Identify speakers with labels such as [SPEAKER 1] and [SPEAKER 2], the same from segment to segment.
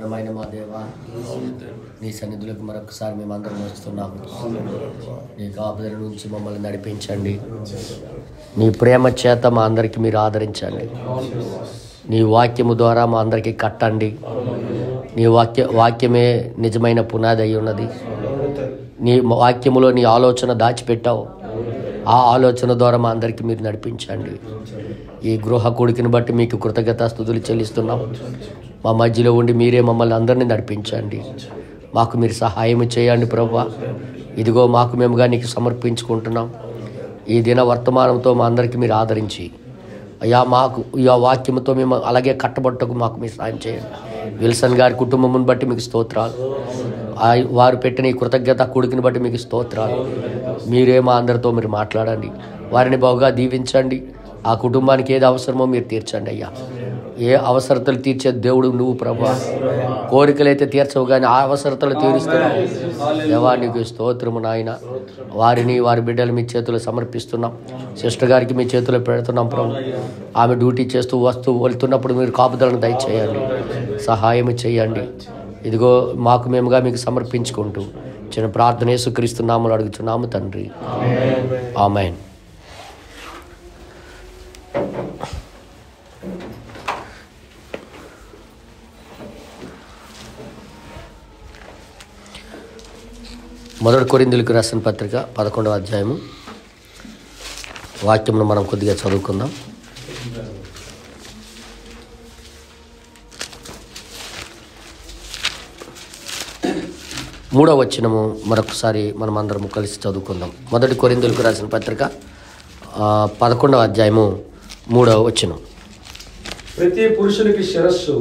[SPEAKER 1] ఘనమైన మా దేవా, నీ సన్నిధులకు మరొకసారి మేమందరం వస్తున్నాము. నీ కాపుదల నుంచి మమ్మల్ని నడిపించండి. నీ ప్రేమ చేత మా అందరికీ మీరు ఆదరించండి. నీ వాక్యము ద్వారా మా అందరికీ కట్టండి. నీ వాక్యమే నిజమైన పునాది అయి ఉన్నది. నీ వాక్యములో నీ ఆలోచన దాచిపెట్టావు. ఆ ఆలోచన ద్వారా మా అందరికీ మీరు నడిపించండి. ఈ గృహ కొడుకుని బట్టి మీకు కృతజ్ఞతాస్తుతులు చెల్లిస్తున్నాం. మా మధ్యలో ఉండి మీరే మమ్మల్ని అందరినీ నడిపించండి. మాకు మీరు సహాయం చేయండి ప్రభువా. ఇదిగో మాకు మేముగా నీకు సమర్పించుకుంటున్నాం. ఈ దిన వర్తమానంతో మా అందరికీ మీరు ఆదరించి అయ్యా మాకు ఈ వాక్యంతో మేము అలాగే కట్టబట్టకు మాకు మీరు సాయం చేయండి. విల్సన్ గారి కుటుంబమును బట్టి మీకు స్తోత్రాలు. వారు పెట్టిన ఈ కృతజ్ఞత కొడుకుని బట్టి మీకు స్తోత్రాలు. మీరే మా అందరితో మీరు మాట్లాడండి. వారిని బాగుగా దీవించండి. ఆ కుటుంబానికి ఏది అవసరమో మీరు తీర్చండి అయ్యా. ఏ అవసరతలు తీర్చే దేవుడు నువ్వు ప్రభువా. కోరికలైతే తీర్చవు కానీ ఆ అవసరతలు తీరుస్తున్నావు. దేవా నీకు స్తోత్రము నాయన. వారిని వారి బిడ్డలు మీ చేతులు సమర్పిస్తున్నాం. సిస్టర్ గారికి మీ చేతులు పెడుతున్నాం ప్రభు. ఆమె డ్యూటీ చేస్తూ వెళ్తున్నప్పుడు మీరు కాపుదలను దయచేయండి, సహాయం చేయండి. ఇదిగో మాకు మేముగా మీకు సమర్పించుకుంటూ చిన్న ప్రార్థన యేసుక్రీస్తు నామములో అడుగుచున్నాము తండ్రి, ఆమేన్. మొదటి కొరింథీయులకు రాసిన పత్రిక 11వ అధ్యాయము వాక్యమును మనం కొద్దిగా చదువుకుందాం. మూడవ వచనము మరొకసారి మనం అందరం కలిసి చదువుకుందాం. మొదటి కొరింథీయులకు రాసిన పత్రిక 11వ అధ్యాయము 3వ వచనం.
[SPEAKER 2] ప్రతి పురుషునికి శిరస్సు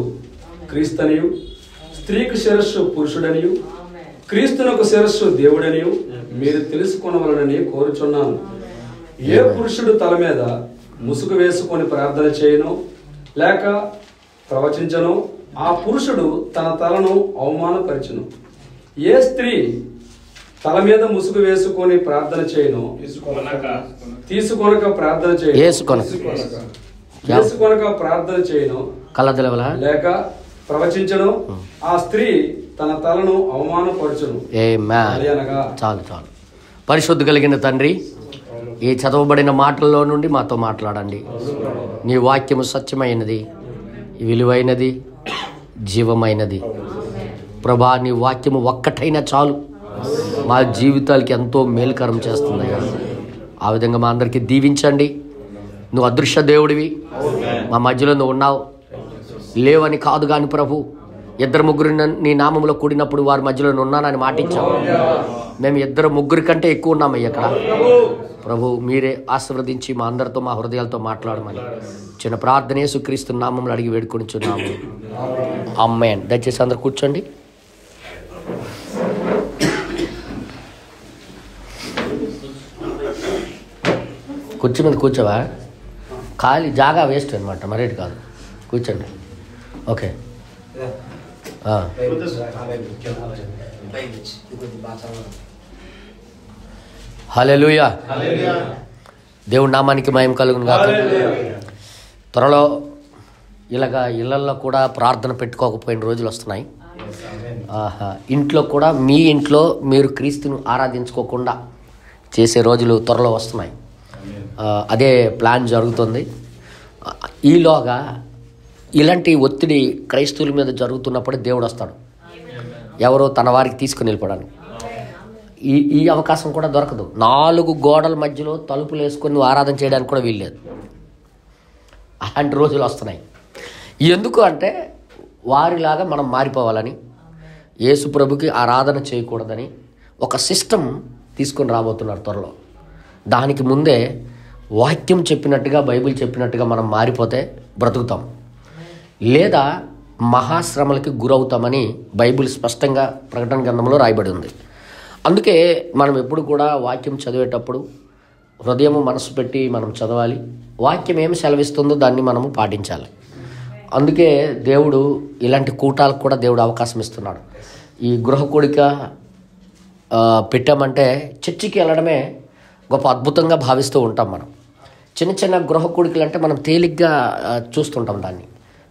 [SPEAKER 2] క్రీస్తనియు, స్త్రీకి శిరస్సు పురుషుడనియు, క్రీస్తునకు శిరస్సు దేవుడనియు మీరు తెలుసుకొనవలనని కోరుచున్నాను. ఏ పురుషుడు తల మీద ముసుగు వేసుకొని ప్రార్థన చేయను లేక ప్రవచించను, ఆ పురుషుడు తన తలను అవమానపరచును. ఏ స్త్రీ తల మీద ముసుగు వేసుకొని ప్రార్థన చేయను, తీసుకొనక ప్రార్థన చేయను, చేసుకొనక ప్రార్థన చేయను లేక ప్రవచించను, ఆ స్త్రీ తన తలను అవమానపరచును.
[SPEAKER 1] చాలు చాలు. పరిశుద్ధి కలిగిన తండ్రి, ఈ చదవబడిన మాటల్లో నుండి మాతో మాట్లాడండి. నీ వాక్యము సత్యమైనది, విలువైనది, జీవమైనది. ప్రభా, నీ వాక్యము ఒక్కటైనా చాలు, మా జీవితాలకి ఎంతో మేలుకరం చేస్తుందయ్యా. ఆ విధంగా మా అందరికీ దీవించండి. నువ్వు అదృశ్య దేవుడివి, మా మధ్యలో నువ్వు ఉన్నావు. లేవని కాదు కానీ ప్రభు, ఇద్దరు ముగ్గురు నీ నామంలో కూడినప్పుడు వారి మధ్యలో ఉన్నానని మాటించావు. మేము ఇద్దరు ముగ్గురి కంటే ఎక్కువ ఉన్నామయ్య ఇక్కడ. ప్రభు మీరే ఆశీర్వదించి మా అందరితో మా హృదయాలతో మాట్లాడమని చిన్న ప్రార్థన యేసుక్రీస్తు నామంలో అడిగి వేడుకొనిచున్నాము, ఆమేన్. దయచేసి అందరు కూర్చోండి. కుర్చీ మీద కూర్చోవా, ఖాళీ జాగా వేస్ట్ అనమాట, మరేటి కాదు. కూర్చోండి. ఓకే. హల్లెలూయా. దేవుడి నామానికి మహిమ కలుగును గాక. త్వరలో ఇలాగా ఇళ్లల్లో కూడా ప్రార్థన పెట్టుకోకపోయిన రోజులు వస్తున్నాయి. ఇంట్లో కూడా మీ ఇంట్లో మీరు క్రీస్తును ఆరాధించుకోకుండా చేసే రోజులు త్వరలో వస్తున్నాయి. అదే ప్లాన్ జరుగుతుంది. ఈలోగా ఇలాంటి ఒత్తిడి క్రైస్తవుల మీద జరుగుతున్నప్పుడే దేవుడు వస్తాడు, ఎవరో తన వారికి తీసుకుని వెళ్ళిపోవడానికి. ఈ అవకాశం కూడా దొరకదు. 4 గోడల మధ్యలో తలుపులు వేసుకొని నువ్వు ఆరాధన చేయడానికి కూడా వీల్లేదు. అలాంటి రోజులు వస్తున్నాయి. ఎందుకు అంటే వారిలాగా మనం మారిపోవాలని, యేసు ప్రభుకి ఆరాధన చేయకూడదని ఒక సిస్టమ్ తీసుకొని రాబోతున్నారు త్వరలో. దానికి ముందే వాక్యం చెప్పినట్టుగా, బైబిల్ చెప్పినట్టుగా మనం మారిపోతే బ్రతుకుతాం, లేదా మహాశ్రమలకి గురవుతామని బైబిల్ స్పష్టంగా ప్రకటన గ్రంథంలో రాయబడి ఉంది. అందుకే మనం ఎప్పుడు కూడా వాక్యం చదివేటప్పుడు హృదయము మనసు పెట్టి మనం చదవాలి. వాక్యం ఏమి సెలవిస్తుందో దాన్ని మనము పాటించాలి. అందుకే దేవుడు ఇలాంటి కూటాలకు కూడా దేవుడు అవకాశం ఇస్తున్నాడు. ఈ గృహ కూడిక పెట్టామంటే చర్చికి వెళ్ళడమే గొప్ప అద్భుతంగా భావిస్తూ ఉంటాం మనం. చిన్న చిన్న గృహ కూడికలు అంటే మనం తేలిగ్గా చూస్తుంటాం దాన్ని.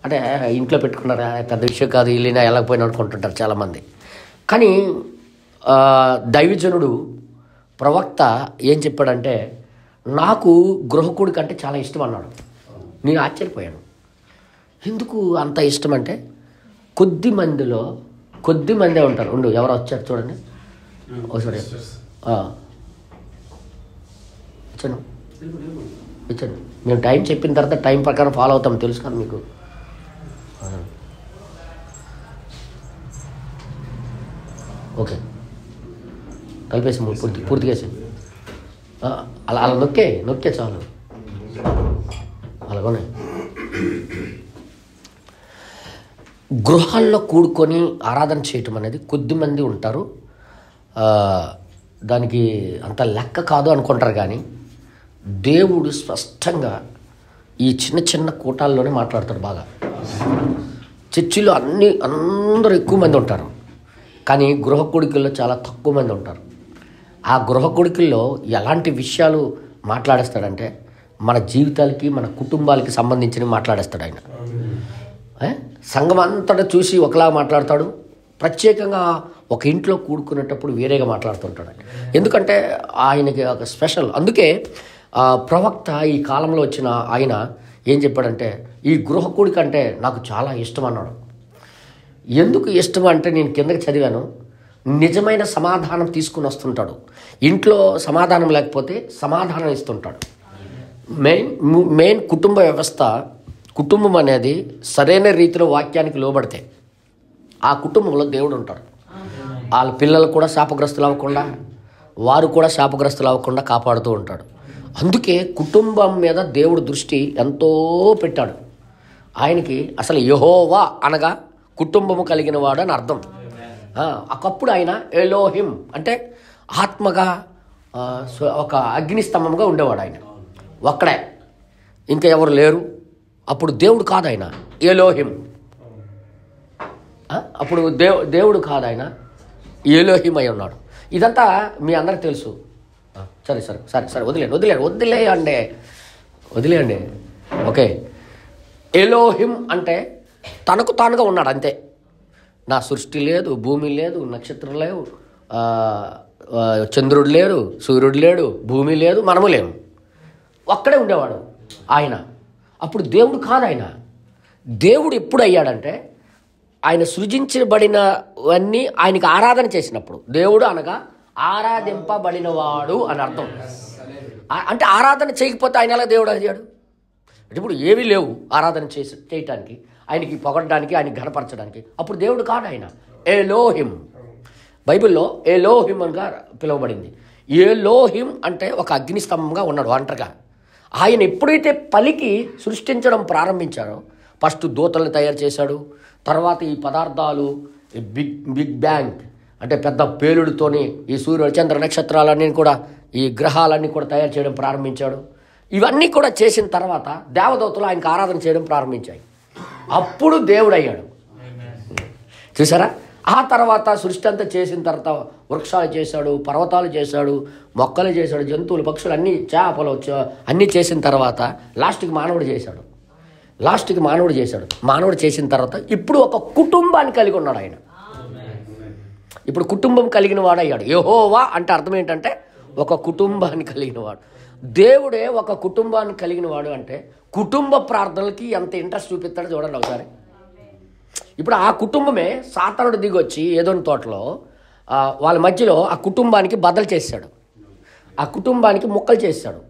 [SPEAKER 1] అంటే ఇంట్లో పెట్టుకున్నారా పెద్ద విషయం కాదు, వెళ్ళినా వెళ్ళకపోయినా అనుకుంటుంటారు చాలామంది. కానీ దైవజనుడు ప్రవక్త ఏం చెప్పాడంటే, నాకు గృహకుడి కంటే చాలా ఇష్టం అన్నాడు. నేను ఆశ్చర్యపోయాను. ఎందుకు అంత ఇష్టం అంటే, కొద్ది మందే ఉంటారు. ఉండు, ఎవరు వచ్చారు చూడండి. ఒకసారి ఇచ్చాను. మేము టైం చెప్పిన తర్వాత టైం ప్రకారం ఫాలో అవుతాం, తెలుసు కదా మీకు. ఓకే, కలిపేసి పూర్తిగేసి అలా నొక్కే చాలు. అలాగనే గృహాల్లో కూడుకొని ఆరాధన చేయటం అనేది కొద్దిమంది ఉంటారు. దానికి అంత లెక్క కాదు అనుకుంటారు. కానీ దేవుడు స్పష్టంగా ఈ చిన్న చిన్న కూటాల్లోనే మాట్లాడతాడు బాగా. చర్చిలో అందరూ ఎక్కువ మంది ఉంటారు, కానీ గృహ కొడుకుల్లో చాలా తక్కువ మంది ఉంటారు. ఆ గృహ కొడుకుల్లో ఎలాంటి విషయాలు మాట్లాడేస్తాడంటే, మన జీవితాలకి మన కుటుంబాలకి సంబంధించినవి మాట్లాడేస్తాడు ఆయన. సంఘం అంతటా చూసి ఒకలా మాట్లాడతాడు, ప్రత్యేకంగా ఒక ఇంట్లో కూడుకునేటప్పుడు వేరేగా మాట్లాడుతుంటాడు. ఎందుకంటే ఆయనకి ఒక స్పెషల్. అందుకే ప్రవక్త ఈ కాలంలో వచ్చిన ఆయన ఏం చెప్పాడంటే, ఈ గృహకుడి కంటే నాకు చాలా ఇష్టం అన్నాడు. ఎందుకు ఇష్టం అంటే, నేను కిందకి చదివాను, నిజమైన సమాధానం తీసుకుని వస్తుంటాడు. ఇంట్లో సమాధానం లేకపోతే సమాధానం ఇస్తుంటాడు. మెయిన్ కుటుంబ వ్యవస్థ, కుటుంబం అనేది సరైన రీతిలో వాక్యానికి లోబడితే ఆ కుటుంబంలో దేవుడు ఉంటాడు. వాళ్ళ పిల్లలు కూడా శాపగ్రస్తులు అవ్వకుండా, వారు కూడా శాపగ్రస్తులు అవ్వకుండా కాపాడుతూ ఉంటాడు. అందుకే కుటుంబం మీద దేవుడు దృష్టి ఎంతో పెట్టాడు. ఆయనకి అసలు యెహోవా అనగా కుటుంబము కలిగిన వాడు అని అర్థం. ఒకప్పుడు ఆయన ఎలోహిం అంటే ఆత్మగా ఒక అగ్నిస్తంభంగా ఉండేవాడు. ఆయన ఒక్కడే, ఇంకా ఎవరు లేరు. అప్పుడు దేవుడు కాదు ఆయన ఎలోహిం. అప్పుడు దేవుడు కాదు ఆయన ఎలోహిం అయి ఉన్నాడు. ఇదంతా మీ అందరికి తెలుసు. సరే వదిలేయండి. ఓకే, ఎలోహిం అంటే తనకు తానుగా ఉన్నాడు అంతే. నా సృష్టి లేదు, భూమి లేదు, నక్షత్రం లేవు, చంద్రుడు లేడు, సూర్యుడు లేడు, భూమి లేదు, మనము లేము. ఒక్కడే ఉండేవాడు ఆయన. అప్పుడు దేవుడు కాదు ఆయన. దేవుడు ఎప్పుడు అయ్యాడంటే, ఆయన సృజించబడినవన్నీ ఆయనకి ఆరాధన చేసినప్పుడు. దేవుడు అనగా ఆరాధింపబడినవాడు అని అర్థం. అంటే ఆరాధన చేయకపోతే ఆయన ఎలా దేవుడు అయ్యాడు? అంటే ఇప్పుడు ఏమీ లేవు ఆరాధన చేయటానికి, ఆయనకి పొగడడానికి, ఆయనకి ఘనపరచడానికి. అప్పుడు దేవుడు కాదు ఆయన ఎలోహిం. బైబిల్లో ఎలోహిం అనగా పిలువబడింది. ఎలోహిం అంటే ఒక అగ్నిస్తంభంగా ఉన్నాడు ఒంటరిగా. ఆయన ఎప్పుడైతే పలికి సృష్టించడం ప్రారంభించాడో, ఫస్ట్ దూతలను తయారు చేశాడు. తర్వాత ఈ పదార్థాలు బిగ్ బ్యాంగ్ అంటే పెద్ద పేలుడుతోని ఈ సూర్యుడు, చంద్ర, నక్షత్రాలన్నీ కూడా, ఈ గ్రహాలన్నీ కూడా తయారు చేయడం ప్రారంభించాడు. ఇవన్నీ కూడా చేసిన తర్వాత దేవదూతలు ఆయనకు ఆరాధన చేయడం ప్రారంభించాయి. అప్పుడు దేవుడు అయ్యాడు. చూసారా? ఆ తర్వాత సృష్టి అంతా చేసిన తర్వాత వృక్షాలు చేశాడు, పర్వతాలు చేశాడు, మొక్కలు చేశాడు, జంతువులు, పక్షులు అన్నీ, చేపలు అన్నీ చేసిన తర్వాత లాస్ట్కి మానవుడు చేశాడు. మానవుడు చేసిన తర్వాత ఇప్పుడు ఒక కుటుంబాన్ని కలిగి ఉన్నాడు ఆయన. ఇప్పుడు కుటుంబం కలిగిన వాడు అయ్యాడు. యెహోవా అంటే అర్థం ఏంటంటే ఒక కుటుంబాన్ని కలిగిన వాడు. దేవుడే ఒక కుటుంబాన్ని కలిగిన వాడు అంటే కుటుంబ ప్రార్థనలకి ఎంత ఇంట్రెస్ట్ చూపిస్తాడో చూడండి ఒకసారి. ఇప్పుడు ఆ కుటుంబమే సాతానుడు దిగొచ్చి ఏదోని తోటలో వాళ్ళ మధ్యలో ఆ కుటుంబానికి బద్దలు చేశాడు. ఆ కుటుంబానికి ముక్కలు చేశాడు.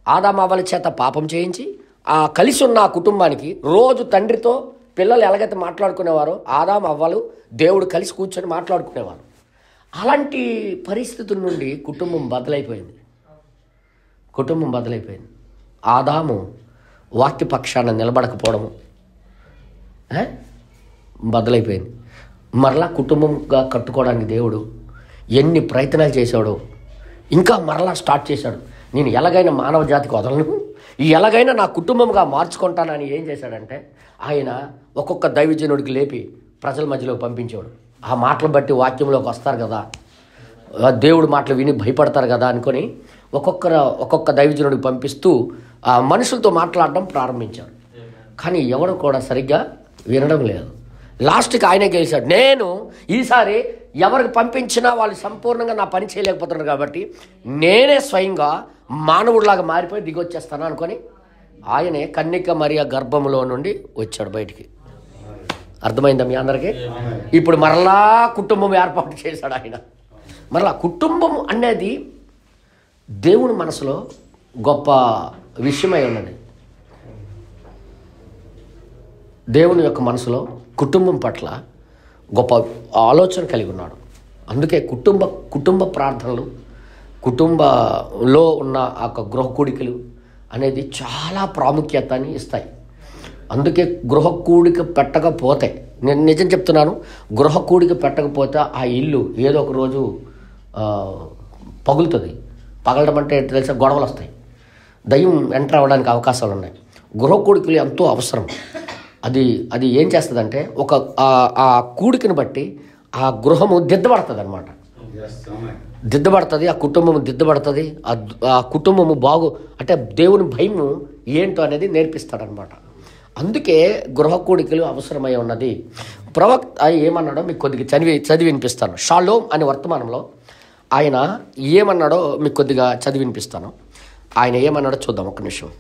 [SPEAKER 1] ఆదాము అవ్వల చేత పాపం చేయించి ఆ కలిసి ఉన్న ఆ కుటుంబానికి రోజు తండ్రితో పిల్లలు ఎలాగైతే మాట్లాడుకునేవారో, ఆదాము అవ్వలు దేవుడు కలిసి కూర్చొని మాట్లాడుకునేవారు. అలాంటి పరిస్థితుల నుండి కుటుంబం బద్దలైపోయింది. ఆదాము వాక్యపక్షాన నిలబడకపోవడము బద్దలైపోయింది. మరలా కుటుంబంగా కట్టుకోవడానికి దేవుడు ఎన్ని ప్రయత్నాలు చేశాడో ఇంకా మరలా స్టార్ట్ చేశాడు. నేను ఎలాగైనా మానవ జాతికి వదలను, ఎలాగైనా నా కుటుంబంగా మార్చుకుంటానని ఏం చేశాడంటే, ఆయన ఒక్కొక్క దైవజనుడికి లేపి ప్రజల మధ్యలోకి పంపించాడు. ఆ మాటలు బట్టి వాక్యంలోకి వస్తారు కదా, దేవుడి మాటలు విని భయపడతారు కదా అనుకొని ఒక్కొక్క దైవజనుడికి పంపిస్తూ ఆ మనుషులతో మాట్లాడడం ప్రారంభించాడు. కానీ ఎవరు కూడా సరిగ్గా వినడం లేదు. లాస్ట్కి ఆయనే గెలిచాడు. నేను ఈసారి ఎవరికి పంపించినా వాళ్ళు సంపూర్ణంగా నా పని చేయలేకపోతున్నారు కాబట్టి నేనే స్వయంగా మానవుడిలాగా మారిపోయి దిగొచ్చేస్తాను అనుకొని ఆయనే కన్యక మరియ గర్భంలో నుండి వచ్చాడు బయటికి. అర్థమైందా మీ అందరికీ? ఇప్పుడు మరలా కుటుంబం ఏర్పాటు చేశాడు ఆయన. మరలా కుటుంబం అనేది దేవుని మనసులో గొప్ప విషయమై ఉన్నది. దేవుని యొక్క మనసులో కుటుంబం పట్ల గొప్ప ఆలోచన కలిగి ఉన్నాడు. అందుకే కుటుంబ ప్రార్థనలు, కుటుంబంలో ఉన్న ఆ గృహ కూడికలు అనేది చాలా ప్రాముఖ్యతని ఇస్తాయి. అందుకే గృహ కూడిక పెట్టకపోతే, నేను నిజం చెప్తున్నాను, గృహ కూడిక పెట్టకపోతే ఆ ఇల్లు ఏదో ఒక రోజు పగులుతుంది. పగలడం అంటే తెలిసే గొడవలు వస్తాయి, దయ్యం ఎంటర్ అవ్వడానికి అవకాశాలు ఉన్నాయి. గృహ కూడికలు ఎంతో అవసరం. అది ఏం చేస్తుందంటే ఆ కూడికను బట్టి ఆ గృహము దిద్దబడుతుంది అనమాట. దిద్దబడుతుంది, ఆ కుటుంబము దిద్దబడుతుంది. ఆ కుటుంబము అంటే దేవుని భయము ఏంటో అనేది నేర్పిస్తాడనమాట. అందుకే గృహ కూడికలు అవసరమై ఉన్నది. ప్రవక్త ఏమన్నాడో మీకు కొద్దిగా చదివి వినిపిస్తాను. షాలోమ్ అనే వర్తమానంలో ఆయన ఏమన్నాడో మీకు కొద్దిగా చదివి వినిపిస్తాను. ఆయన ఏమన్నాడో చూద్దాం ఒక నిమిషం.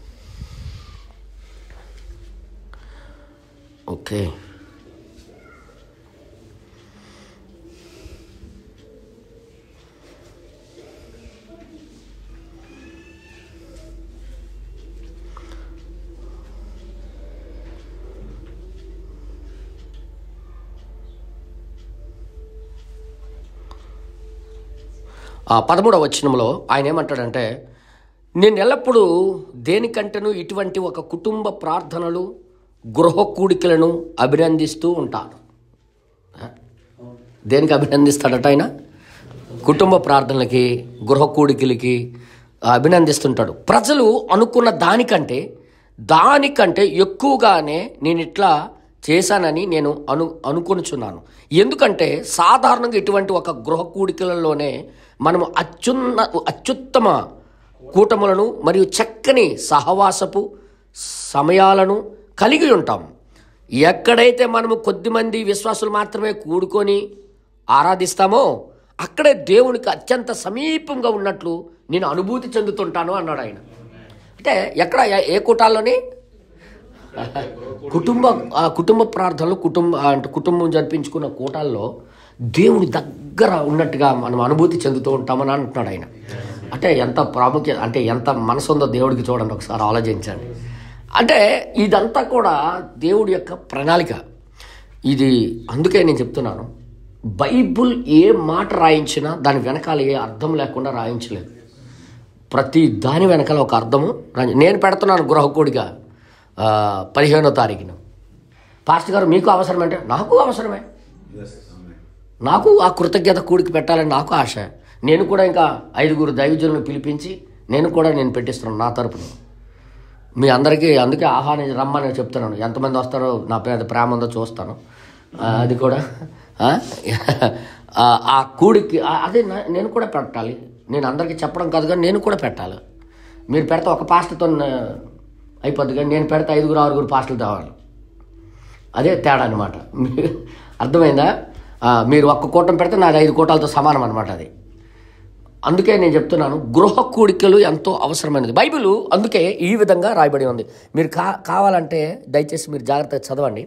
[SPEAKER 1] ఓకే, ఆ 13వ వచనంలో ఆయన ఏమంటాడంటే, నేను ఎల్లప్పుడూ దేనికంటేనూ ఇటువంటి ఒక కుటుంబ ప్రార్థనలు, గృహ కూడికలను అభినందిస్తూ ఉంటాను. దేనికి అభినందిస్తాడట ఆయన? కుటుంబ ప్రార్థనలకి, గృహ కూడికలకి అభినందిస్తుంటాడు. ప్రజలు అనుకున్న దానికంటే ఎక్కువగానే నేను ఇట్లా చేశానని నేను అనుకొనుచున్నాను. ఎందుకంటే సాధారణంగా ఇటువంటి ఒక గృహ కూడికలలోనే మనము అత్యుత్తమ కూటములను మరియు చక్కని సహవాసపు సమయాలను కలిగి ఉంటాం. ఎక్కడైతే మనము కొద్దిమంది విశ్వాసులు మాత్రమే కూడుకొని ఆరాధిస్తామో అక్కడే దేవునికి అత్యంత సమీపంగా ఉన్నట్లు నేను అనుభూతి చెందుతుంటాను అన్నాడు ఆయన. అంటే ఎక్కడ, ఏ కూటాల్లోని? కుటుంబ ప్రార్థనలు, కుటుంబం జరిపించుకున్న కూటాల్లో దేవుని దగ్గర ఉన్నట్టుగా మనం అనుభూతి చెందుతూ ఉంటామని అంటున్నాడు ఆయన. అంటే ఎంత ప్రాముఖ్యత, అంటే ఎంత మనసు ఉందో దేవుడికి చూడండి, ఒకసారి ఆలోచించండి. అంటే ఇదంతా కూడా దేవుడి యొక్క ప్రణాళిక ఇది. అందుకే నేను చెప్తున్నాను, బైబుల్ ఏ మాట రాయించినా దాని వెనకాల ఏ అర్థం లేకుండా రాయించలేదు. ప్రతి దాని వెనకాల ఒక అర్థము. నేను పెడుతున్నాను గృహ కూడిక 15వ తారీఖున. పాస్టర్ గారు మీకు అవసరమంటే నాకు అవసరమే. నాకు ఆ కృతజ్ఞత కూడికి పెట్టాలని నాకు ఆశ. నేను కూడా ఇంకా 5 దైవజనులను పిలిపించి నేను పెట్టిస్తున్నాను నా తరపున. మీ అందరికీ అందుకే రమ్మని చెప్తున్నాను. ఎంతమంది వస్తారో నా పేద ప్రేమ ఉందో చూస్తాను. అది కూడా ఆ కూడికి అదే నేను కూడా పెట్టాలి. నేను అందరికీ చెప్పడం కాదు కానీ నేను కూడా పెట్టాలి. మీరు పెడితే ఒక పాస్టర్తో అయిపోద్ది కానీ నేను పెడితే 5-6 పాస్టర్లు తేవాలి. అదే తేడా అనమాట. అర్థమైందా? మీరు ఒక్క కూటం పెడితే నాది 5 కూటాలతో సమానం అనమాట అది. అందుకే నేను చెప్తున్నాను, గృహ కూడికలు ఎంతో అవసరమైనది. బైబిల్ అందుకే ఈ విధంగా రాయబడి ఉంది. మీరు కావాలంటే దయచేసి మీరు జాగ్రత్తగా చదవండి.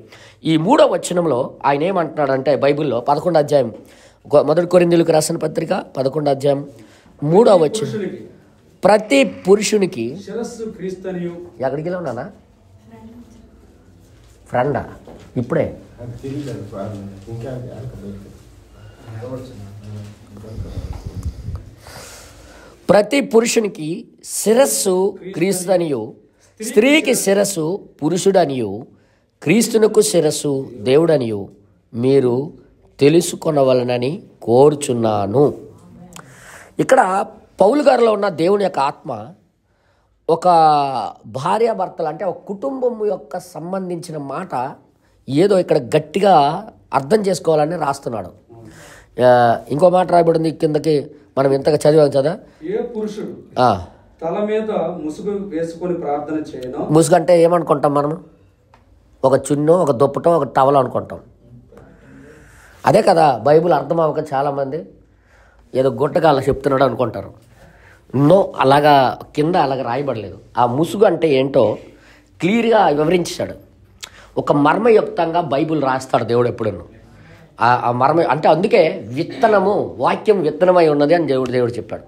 [SPEAKER 1] ఈ 3వ వచనంలో ఆయన ఏమంటున్నాడంటే, బైబిల్లో 11వ అధ్యాయం, 1 కొరింథీయులకు రాసిన పత్రిక 11వ అధ్యాయం 3వ వచనం, ప్రతి పురుషునికి
[SPEAKER 2] శిరస్సు క్రీస్తనియు.
[SPEAKER 1] ఎక్కడికి వెళ్ళా ఉన్నానా? ఫ్రెండా? ఇప్పుడే ప్రతి పురుషునికి శిరస్సు క్రీస్తునియు, స్త్రీకి శిరస్సు పురుషుడనియు, క్రీస్తునకు శిరస్సు దేవుడనియు మీరు తెలుసుకొనవలనని కోరుచున్నాను. ఇక్కడ పౌలు గారిలో ఉన్న దేవుని యొక్క ఆత్మ ఒక భార్యాభర్తలు, అంటే ఒక కుటుంబం యొక్క సంబంధించిన మాట ఏదో ఇక్కడ గట్టిగా అర్థం చేసుకోవాలని రాస్తున్నాడు. ఇంకో మాట రాయబడింది కిందకి, మనం ఇంతగా చదివాం కదా.
[SPEAKER 2] ఏ పురుషుడు తల మీద ముసుగు వేసుకొని ప్రార్థన చేయను.
[SPEAKER 1] ముసుగు అంటే ఏమనుకుంటాం మనము? ఒక చున్నో, ఒక దుప్పటో, ఒక టవలో అనుకుంటాం. అదే కదా బైబిల్ అర్థం అవ్వక చాలామంది ఏదో గుట్టగాల చెప్తున్నాడు అనుకుంటారు. నో, అలాగా కింద అలాగ రాయబడలేదు. ఆ ముసుగు అంటే ఏంటో క్లియర్గా వివరించాడు. ఒక మర్మయుక్తంగా బైబిల్ రాస్తాడు దేవుడు ఎప్పుడూ. ఆ మర్మ అంటే అందుకే విత్తనము, వాక్యం విత్తనమై ఉన్నది అని దేవుడు చెప్పాడు.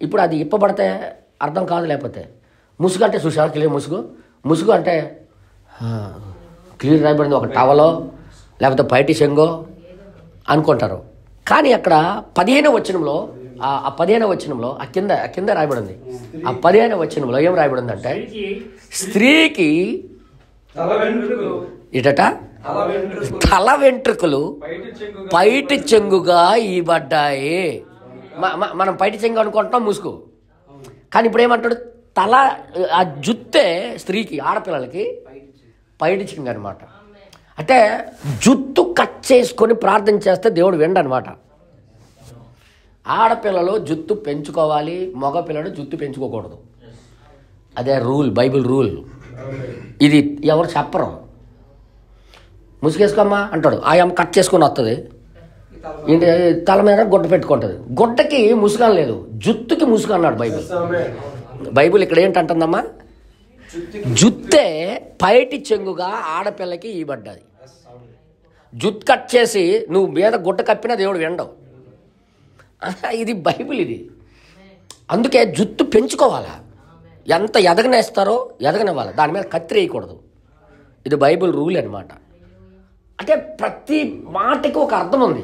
[SPEAKER 1] ఇప్పుడు అది ఇప్పబడితే అర్థం కాదు. లేకపోతే ముసుగు అంటే చూసారు క్లియర్ ముసుగు అంటే క్లియర్ రాయబడింది ఒక టవలో లేకపోతే పైటి చెంగో అనుకుంటారు. కానీ అక్కడ 15వ వచనంలో ఆ 15వ వచనంలో ఆ కింద రాయబడింది. ఆ 15వ వచనంలో ఏం రాయబడింది అంటే స్త్రీకి ఇటట తల వెంట్రుకలు పైటి చెంగుగా ఇవ్వబడ్డాయి. మనం పైటి చెంగు అనుకుంటున్నాం ముసుగు, కానీ ఇప్పుడు ఏమంటాడు తల, ఆ జుత్తే స్త్రీకి, ఆడపిల్లలకి పైటి చెంగు అనమాట. అంటే జుత్తు కట్ చేసుకొని ప్రార్థన చేస్తే దేవుడు వినడనమాట. ఆడపిల్లలు జుత్తు పెంచుకోవాలి, మగపిల్లలు జుత్తు పెంచుకోకూడదు. అదే రూల్, బైబిల్ రూల్. ఇది ఎవరు చెప్పరు. ముసుగేసుకోమ్మా అంటాడు, ఆయమ్మ కట్ చేసుకొని వస్తుంది, ఏంటి తల మీద గుడ్డ పెట్టుకుంటుంది. గుడ్డకి ముసుగు లేదు, జుత్తుకి ముసుగు అన్నాడు బైబిల్. ఇక్కడ ఏంటంటుందమ్మా, జుత్తే పైటి చెంగుగా ఆడపిల్లకి ఇవ్వబడ్డది. జుత్తు కట్ చేసి నువ్వు మీద గుడ్డ కప్పినా దేవుడు వినడవు. ఇది బైబిల్. ఇది అందుకే జుత్తు పెంచుకోవాలా, ఎంత ఎదగనేస్తారో ఎదగనివ్వాలి, దాని మీద కత్తి వేయకూడదు. ఇది బైబిల్ రూల్ అనమాట. అంటే ప్రతి మాటకి ఒక అర్థం ఉంది.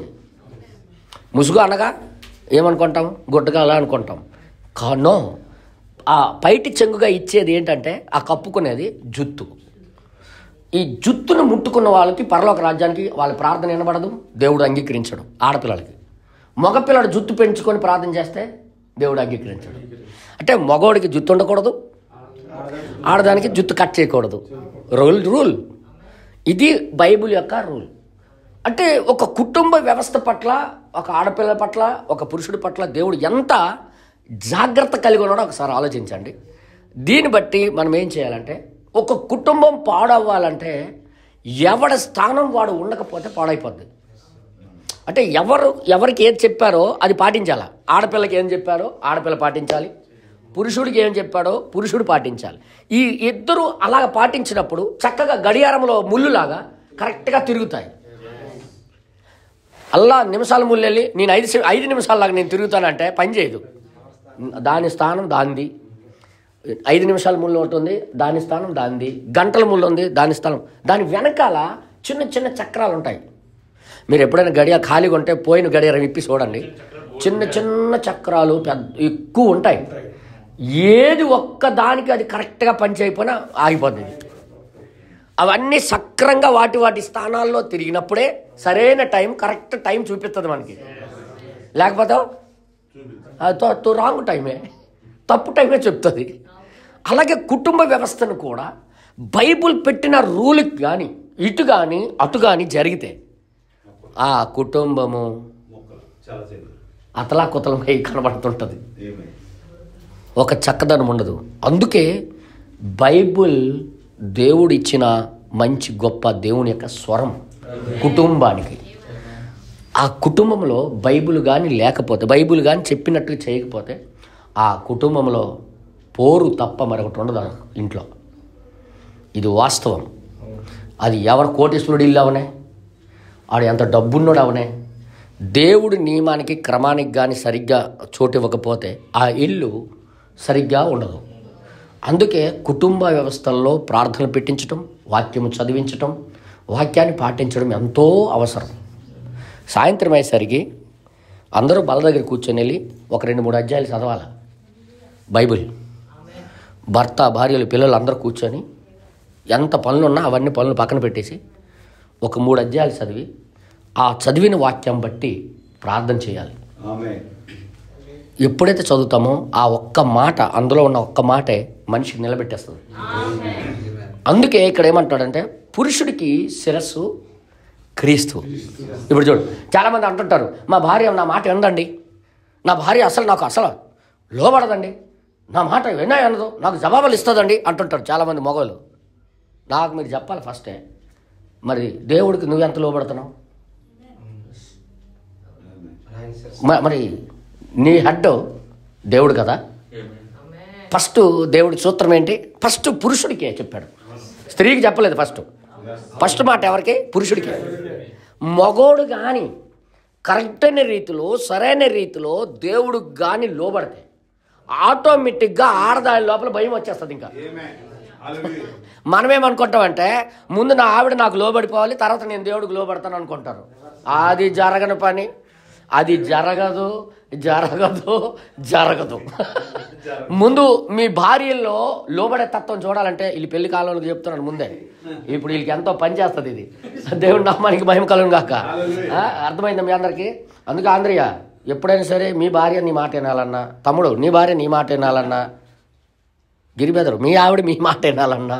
[SPEAKER 1] ముసుగు అనగా ఏమనుకుంటాం, గుడ్డగాల అనుకుంటాం. కానో ఆ పైటి చెంగుగా ఇచ్చేది ఏంటంటే ఆ కప్పుకునేది జుత్తు. ఈ జుత్తును ముట్టుకున్న వాళ్ళకి పరలోక రాజ్యానికి వాళ్ళ ప్రార్థన వినబడదు, దేవుడు అంగీకరించడు. ఆడపిల్లలకి, మగపిల్లడు జుత్తు పెంచుకొని ప్రార్థన చేస్తే దేవుడు అంగీకరించడు. అంటే మగోడికి జుత్తు ఉండకూడదు, ఆడదానికి జుత్తు కట్ చేయకూడదు. రూల్ ఇది బైబిల్ యొక్క రూల్. అంటే ఒక కుటుంబ వ్యవస్థ పట్ల, ఒక ఆడపిల్ల పట్ల, ఒక పురుషుడి పట్ల దేవుడు ఎంత జాగ్రత్త కలిగి ఉన్నాడో ఒకసారి ఆలోచించండి. దీన్ని బట్టి మనం ఏం చేయాలంటే, ఒక కుటుంబం పాడవ్వాలంటే ఎవడి స్థానం వాడు ఉండకపోతే పాడైపోద్ది. అంటే ఎవరికి ఏది చెప్పారో అది పాటించాలి. ఆడపిల్లకి ఏం చెప్పారో ఆడపిల్ల పాటించాలి, పురుషుడికి ఏం చెప్పాడో పురుషుడు పాటించాలి. ఈ ఇద్దరు అలాగ పాటించినప్పుడు చక్కగా గడియారంలో ముళ్ళులాగా కరెక్ట్గా తిరుగుతాయి. అల్లా నిమిషాల ముళ్ళు వెళ్ళి నేను 5 నిమిషాలలాగా నేను తిరుగుతానంటే పని చేయదు. దాని స్థానం దానిది. 5 నిమిషాల ముళ్ళు ఉంటుంది, దాని స్థానం దానిది. గంటల ముళ్ళు ఉంది, దాని స్థానం. దాని వెనకాల చిన్న చిన్న చక్రాలు ఉంటాయి. మీరు ఎప్పుడైనా గడియారం ఖాళీగా ఉంటే పోయిన గడియారం ఇప్పి చూడండి, చిన్న చిన్న చక్రాలు ఎక్కువ ఉంటాయి. ఏది ఒక్కదానికి అది కరెక్ట్గా పనిచేయకపోయినా ఆగిపోతుంది. అవన్నీ సక్రంగా వాటి స్థానాల్లో తిరిగినప్పుడే సరైన టైం, కరెక్ట్ టైం చూపిస్తుంది మనకి. లేకపోతే రాంగ్ టైమే, తప్పు టైమే చెప్తుంది. అలాగే కుటుంబ వ్యవస్థను కూడా బైబిల్ పెట్టిన రూల్కి కానీ ఇటు కానీ అటు కానీ జరిగితే ఆ కుటుంబము అతలాకుతలంగా కనబడుతుంటుంది, ఒక చక్కదనం ఉండదు. అందుకే బైబిల్ దేవుడు ఇచ్చిన మంచి గొప్ప దేవుని యొక్క స్వరం కుటుంబానికి. ఆ కుటుంబంలో బైబిల్ కానీ లేకపోతే, బైబిల్ కానీ చెప్పినట్టుగా చేయకపోతే ఆ కుటుంబంలో పోరు తప్ప మరొకటి ఉండదు ఇంట్లో. ఇది వాస్తవం. అది ఎవరు కోటీశ్వరుడు ఇల్లు అవనే, ఆడు ఎంత డబ్బున్నోడు అవనే, దేవుడి నియమానికి క్రమానికి కానీ సరిగ్గా చోటు ఇవ్వకపోతే ఆ ఇల్లు సరిగ్గా ఉండదు. అందుకే కుటుంబ వ్యవస్థల్లో ప్రార్థనలు పెట్టించటం, వాక్యము చదివించటం, వాక్యాన్ని పాటించడం ఎంతో అవసరం. సాయంత్రం అయ్యేసరికి అందరూ బల దగ్గర కూర్చొని వెళ్ళి ఒక 2-3 అధ్యాయాలు చదవాలి బైబిల్. భర్త, భార్యలు, పిల్లలు అందరూ కూర్చొని ఎంత పనులున్నా అవన్నీ పనులు పక్కన పెట్టేసి ఒక 3 అధ్యాయాలు చదివి ఆ చదివిన వాక్యం బట్టి ప్రార్థన చేయాలి. ఎప్పుడైతే చదువుతామో ఆ ఒక్క మాట, అందులో ఉన్న ఒక్క మాటే మనిషిని నిలబెట్టేస్తుంది. అందుకే ఇక్కడ ఏమంటాడంటే పురుషుడికి శిరస్సు క్రీస్తు. ఇప్పుడు చూడు, చాలామంది అంటుంటారు మా భార్య నా మాట వినదండి, నా భార్య నాకు అసలు లోబడదండి, నా మాట వినా అనదు, నాకు జవాబులు ఇస్తుందండి అంటుంటారు చాలామంది మగవాళ్ళు. నాకు మీరు చెప్పాలి ఫస్టే, మరి దేవుడికి నువ్వెంత లోబడుతున్నావు? మరి నీ హెడ్ దేవుడు కదా. ఫస్ట్ దేవుడి సూత్రం ఏంటి? ఫస్ట్ పురుషుడికే చెప్పాడు, స్త్రీకి చెప్పలేదు. ఫస్ట్ మాట ఎవరికి? పురుషుడికి. మగోడు కానీ కరెక్ట్ అయిన రీతిలో, సరైన రీతిలో దేవుడికి కానీ లోబడితే ఆటోమేటిక్గా ఆడదాని లోపల భయం వచ్చేస్తుంది. ఇంకా మనమేమనుకుంటామంటే ముందు నా ఆవిడ నాకు లోబడిపోవాలి, తర్వాత నేను దేవుడికి లోబడతాను అనుకుంటారు. అది జరగని పని. అది జరగదు. ముందు మీ భార్యల్లో లోబడే తత్వం చూడాలంటే వీళ్ళు పెళ్లి కాలంలో చెప్తున్నాను ముందే. ఇప్పుడు వీళ్ళకి ఎంతో పని చేస్తుంది ఇది. దేవుడి నామానికి మహిమ కలుగును గాక. అర్థమైందా మీ అందరికీ? అందుకే ఆంధ్రయ్య, ఎప్పుడైనా సరే మీ భార్య నీ మాట వినాలన్నా, తమ్ముడు నీ భార్య నీ మాట వినాలన్నా, గిరిబెదరు మీ ఆవిడ మీ మాట వినాలన్నా,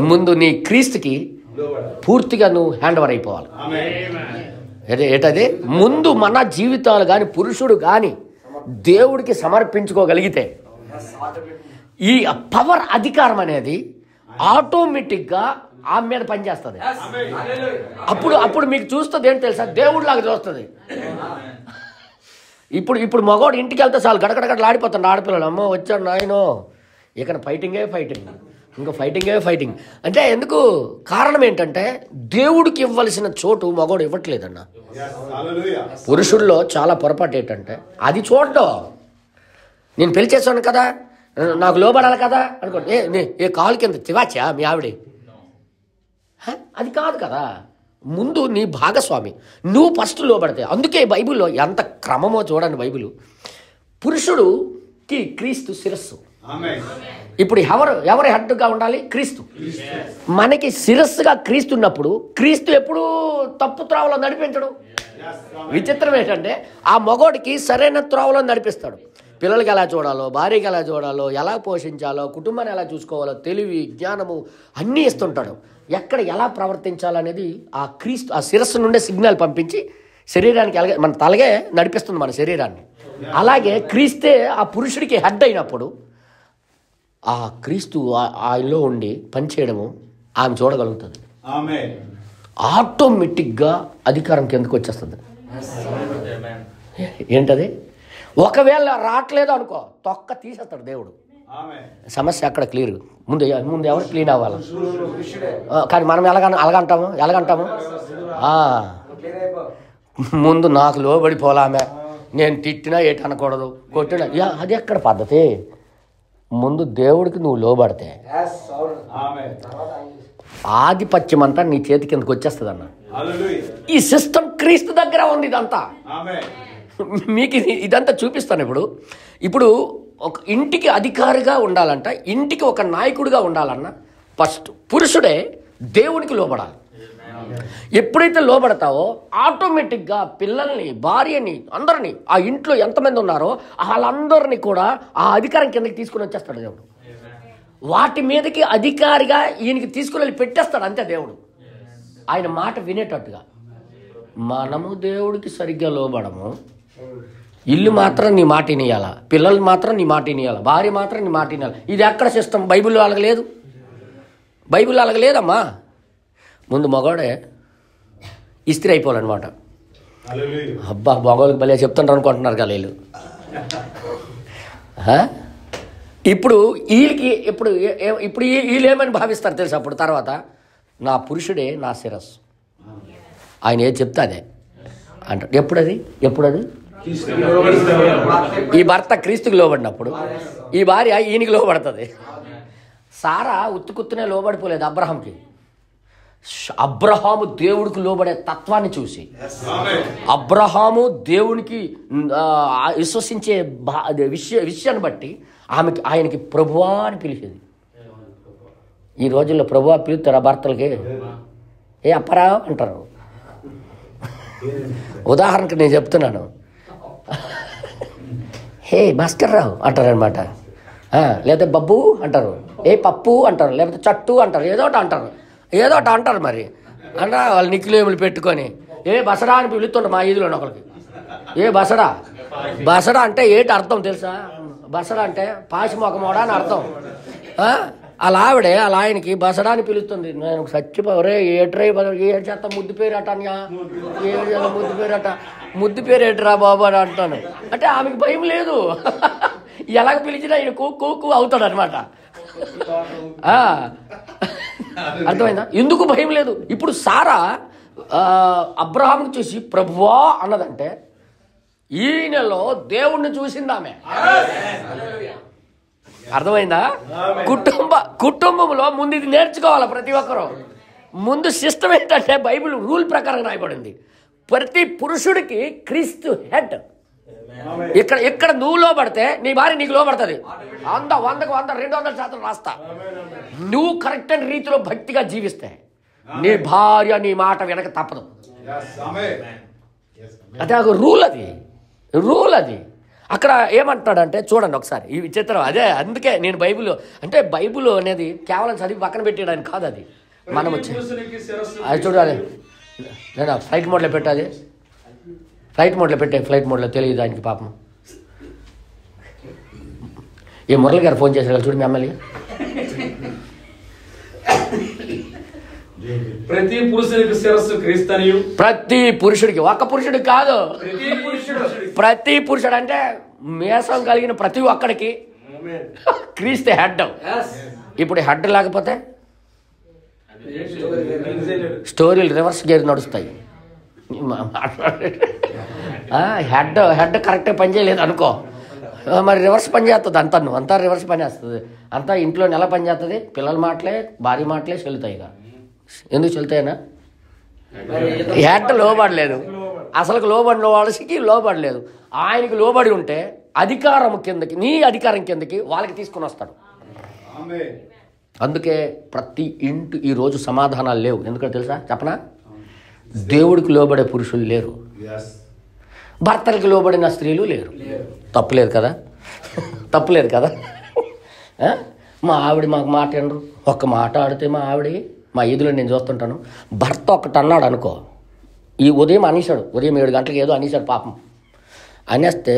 [SPEAKER 1] ముందు నీ క్రీస్తుకి పూర్తిగా నువ్వు హ్యాండ్ ఓవర్ అయిపోవాలి. ఏటది? ముందు మన జీవితాలు కానీ పురుషుడు కానీ దేవుడికి సమర్పించుకోగలిగితే ఈ పవర్, అధికారం అనేది ఆటోమేటిక్గా ఆమె మీద పనిచేస్తుంది. అప్పుడు మీకు చూస్తుంది ఏంటి తెలుసా? దేవుడిలాగా చూస్తుంది. ఇప్పుడు మగవాడు ఇంటికి వెళ్తే చాలు గడగడగడలాడిపోతాడు. ఆడపిల్లలు, అమ్మో వచ్చాడు నాయనో, ఇక ఫైటింగ్. ఇంకా ఫైటింగ్ అంటే ఎందుకు? కారణం ఏంటంటే దేవుడికి ఇవ్వాల్సిన చోటు మగవాడు ఇవ్వట్లేదన్న. పురుషుల్లో చాలా పొరపాటు ఏంటంటే అది చూడడం. నేను పెళ్లి చేశాను కదా, నాకు లోబడాలి కదా అనుకోండి. ఏ కాలు కింద తివాచా మీ ఆవిడే? అది కాదు కదా. ముందు నీ భాగస్వామి, నువ్వు ఫస్ట్ లోబడితే. అందుకే బైబిల్లో ఎంత క్రమమో చూడండి. బైబిల్ పురుషుడుకి క్రీస్తు శిరస్సు. ఇప్పుడు ఎవరి హెడ్గా ఉండాలి? క్రీస్తు. మనకి శిరస్సుగా క్రీస్తు ఉన్నప్పుడు క్రీస్తు ఎప్పుడు తప్పు త్రోవలో నడిపించడు. విచిత్రం ఏంటంటే ఆ మగోడికి సరైన త్రోవలో నడిపిస్తాడు. పిల్లలకి ఎలా చూడాలో, భార్యకి ఎలా చూడాలో, ఎలా పోషించాలో, కుటుంబాన్ని ఎలా చూసుకోవాలో తెలివి, జ్ఞానము అన్నీ ఇస్తుంటాడు. ఎక్కడ ఎలా ప్రవర్తించాలనేది ఆ క్రీస్తు, ఆ శిరస్సు నుండే సిగ్నల్ పంపించి శరీరానికి అలాగే మన తలగే నడిపిస్తుంది మన శరీరాన్ని. అలాగే క్రీస్తే ఆ పురుషుడికి హెడ్ అయినప్పుడు ఆ క్రీస్తు ఆయనలో ఉండి పనిచేయడము ఆమె చూడగలుగుతుంది. ఆటోమేటిక్గా అధికారం కిందకు వచ్చేస్తుంది. ఏంటది? ఒకవేళ రావట్లేదు అనుకో, తొక్క తీసేస్తాడు దేవుడు. సమస్య అక్కడ క్లియర్. ముందు ఎవరు క్లీన్ అవ్వాలి? కానీ మనం ఎలాగంటాము? ముందు నాకు లోబడిపోలామే, నేను తిట్టినా ఏటి అనకూడదు, కొట్టినా. అది ఎక్కడ పద్ధతి? ముందు దేవుడికి నువ్వు లోబడితే ఆధిపత్యం అంతా నీ చేతి కిందకి వచ్చేస్తుంది అన్న. ఈ సిస్టమ్ క్రీస్తు దగ్గర ఉంది. ఇదంతా మీకు ఇదంతా చూపిస్తాను. ఇప్పుడు ఒక ఇంటికి అధికారిగా ఉండాలంట, ఇంటికి ఒక నాయకుడిగా ఉండాలన్నా ఫస్ట్ పురుషుడే దేవునికి లోబడాలి. ఎప్పుడైతే లోబడతావో ఆటోమేటిక్గా పిల్లల్ని, భార్యని, అందరినీ, ఆ ఇంట్లో ఎంతమంది ఉన్నారో వాళ్ళందరినీ కూడా ఆ అధికారం కిందకి తీసుకుని వచ్చేస్తాడు దేవుడు. వాటి మీదకి అధికారిగా ఈయనకి తీసుకుని వెళ్ళి పెట్టేస్తాడు. అంతే దేవుడు ఆయన మాట వినేటట్టుగా. మనము దేవుడికి సరిగ్గా లోబడము. ఇల్లు మాత్రం నీ మాట వినియాలా, పిల్లలు మాత్రం నీ మాట వినియాలా, భార్య మాత్రం నీ మాట వినియాలి. ఇది ఎక్కడ సిస్టమ్? బైబిల్లో అలాగలేదు. బైబిల్లో అలాగలేదమ్మా. ముందు మగవాడే ఇస్త్రీ అయిపోవాలన్నమాట. అబ్బా మగవాళ్ళకి భలే చెప్తుంటారు అనుకుంటున్నారు కదా వీళ్ళు. ఇప్పుడు వీళ్ళకి ఇప్పుడు వీళ్ళు ఏమని భావిస్తారు తెలుసు? అప్పుడు తర్వాత నా పురుషుడే నా శిరస్సు, ఆయన ఏది చెప్తే అదే అంటాడు. ఎప్పుడది ఈ భర్త క్రీస్తుకి లోబడినప్పుడు ఈ భార్య ఈయనకి లోబడుతుంది. సారా ఉత్తుకుత్తునే లోబడిపోలేదు అబ్రహాంకి. అబ్రహాము దేవుడికి లోబడే తత్వాన్ని చూసి, అబ్రహాము దేవునికి విశ్వసించే విషయాన్ని బట్టి ఆయనకి ప్రభువా అని పిలిచేది. ఈ రోజుల్లో ప్రభువా పిలుస్తారా భర్తలకి? ఏ అప్పరా అంటారు. ఉదాహరణకు నేను చెప్తున్నాను, హే భాస్కర్ రావు అంటారనమాట. లేదా బబ్బు అంటారు, ఏ పప్పు అంటారు, లేకపోతే చట్టు అంటారు, ఏదో ఒకటి అంటారు. మరి అంటే వాళ్ళు నిక్లేములు పెట్టుకొని ఏ బసడా అని పిలుస్తుంటారు మా ఈదులో ఒకరికి. ఏ బసడా అంటే ఏంటి అర్థం తెలుసా? బసడా అంటే పాసి మొఖమోడా అని అర్థం. అలా ఆవిడే అలా ఆయనకి బసడాన్ని పిలుస్తుంది. నేను చచ్చిపోరే ఏట్రై ఏ చేత ముద్దు పేరు అట ముద్దు పేరు అట ముద్దు పేరు ఏట్రా బాబు అని అంటాను. అంటే ఆమెకు భయం లేదు. ఎలాగ పిలిచినా ఆయన కూ అవుతాడు అనమాట. అర్థమైందా? ఎందుకు భయం లేదు. ఇప్పుడు సారా అబ్రహాంకి చూసి ప్రభువా అన్నదంటే ఈయనలో దేవుణ్ణి చూసింది ఆమె. అర్థమైందా? కుటుంబంలో ముందు ఇది నేర్చుకోవాలి ప్రతి ఒక్కరూ. ముందు సిస్టమ్ ఏంటంటే బైబిల్ రూల్ ప్రకారం రాయబడింది. ప్రతి పురుషుడికి క్రీస్తు హెడ్. ఇక్కడ నువ్వు లోబడితే నీ భార్య నీకు లోబడుతుంది. 100కు 100 200% రాస్తా. నువ్వు కరెక్ట్ అయిన రీతిలో భక్తిగా జీవిస్తే నీ భార్య నీ మాట వెనక తప్పదు. అదే ఒక రూల్ అది. అక్కడ ఏమంటాడంటే చూడండి ఒకసారి ఈ విచిత్రం. అదే అందుకే నేను బైబిల్ అంటే బైబిల్ అనేది కేవలం చదివి పక్కన పెట్టేయడానికి కాదు. అది మనం వచ్చి అది చూడాలి. నేను ఫ్లైట్ మోడ్లో పెట్టాలి. ఫ్లైట్ మోడ్లో తెలియదు ఆయనకి పాపం. ఏ మురళి గారు ఫోన్ చేశారు చూడు మీ ఎమ్మెల్యే.
[SPEAKER 2] ప్రతి పురుషుడికి శిరస్సు క్రీస్తనియు. ప్రతి
[SPEAKER 1] పురుషుడికి, ఒక పురుషుడికి కాదు, ప్రతి పురుషుడు అంటే మేసం కలిగిన ప్రతి ఒక్కడికి క్రీస్తు హెడ్. ఇప్పుడు హెడ్ లేకపోతే స్టోరీలు రివర్స్ గేర్ నడుస్తాయి. హెడ్ కరెక్ట్గా పనిచేయలేదు అనుకో, మరి రివర్స్ పని చేస్తుంది. అంతా రివర్స్ పని చేస్తుంది. అంతా ఇంట్లో నెల పని చేస్తుంది. పిల్లల మాటలే భార్య మాటలే చెల్లుతాయి. ఇక ఎందుకు చెల్లుతాయినా? హెడ్ లోబడలేదు. అసలు లోబడిన వాళ్ళకి లోబడలేదు. ఆయనకి లోబడి ఉంటే అధికారం కిందకి, నీ అధికారం కిందకి వాళ్ళకి తీసుకుని వస్తాడు. అందుకే ప్రతి ఇంటి ఈరోజు సమాధానాలు లేవు. ఎందుకంటే తెలుసా చెప్పనా? దేవుడికి లోబడే పురుషులు లేరు, భర్తలకు లోబడిన స్త్రీలు లేరు. తప్పులేదు కదా? మా ఆవిడ మాకు మాట అనరు. ఒక్క మాట ఆడితే మా ఈదులో నేను చూస్తుంటాను. భర్త ఒకటి అన్నాడు అనుకో, ఈ ఉదయం 7 గంటలకు ఏదో అనేసాడు పాపం. అనేస్తే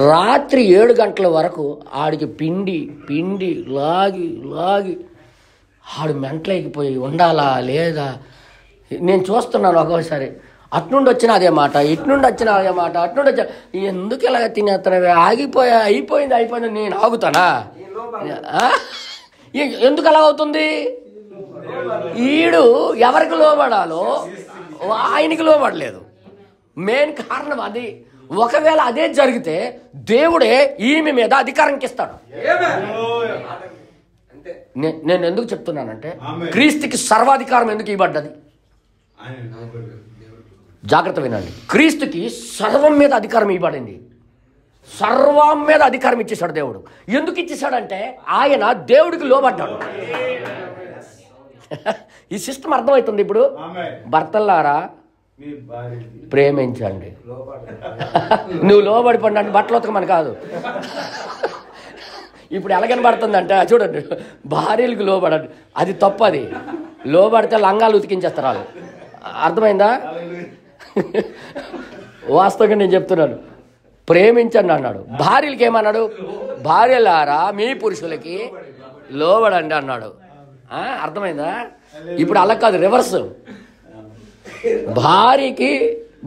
[SPEAKER 1] రాత్రి 7 గంటల వరకు ఆడికి పిండి లాగి ఆడు మెంటలైకిపోయి ఉండాలా లేదా నేను చూస్తున్నాను. ఒక్కోసారి అట్నుండి వచ్చిన అదే మాట, ఇట్నుండి వచ్చిన అదే మాట, అట్నుండి వచ్చా. ఎందుకు ఇలాగ తినేస్తున్నావే? అయిపోయింది నేను ఆగుతానా? ఎందుకు అలా అవుతుంది? ఈడు ఎవరికి లోబడాలో ఆయనకి లోబడలేదు. మెయిన్ కారణం అది. ఒకవేళ అదే జరిగితే దేవుడే ఈమె మీద అధికారంకి ఇస్తాడు. నేను ఎందుకు చెప్తున్నానంటే క్రీస్తుకి సర్వాధికారం ఎందుకు ఇవ్వబడ్డది? జాగ్రత్త వినండి. క్రీస్తుకి సర్వం మీద అధికారం ఇవ్వబడింది. సర్వం మీద అధికారం ఇచ్చేశాడు దేవుడు. ఎందుకు ఇచ్చేశాడంటే ఆయన దేవుడికి లోబడ్డాడు. ఈ సిస్టమ్ అర్థమవుతుంది ఇప్పుడు. భర్తల్లారా ప్రేమించండి. నువ్వు లోబడి పడినట్టు బట్టలు ఉతకమని కాదు. ఇప్పుడు ఎలా కనబడుతుందంటే చూడండి, భార్యలకు లోబడండి. అది తప్పు. అది లోబడితే లంగాలు ఉతికించేస్తారు వాళ్ళు. అర్థమైందా? వాస్తవంగా నేను చెప్తున్నాను. ప్రేమించండి అన్నాడు. భార్యలకి ఏమన్నాడు? భార్యలారా మీ పురుషులకి లోబడండి అన్నాడు. అర్థమైందా? ఇప్పుడు అలా కాదు, రివర్స్.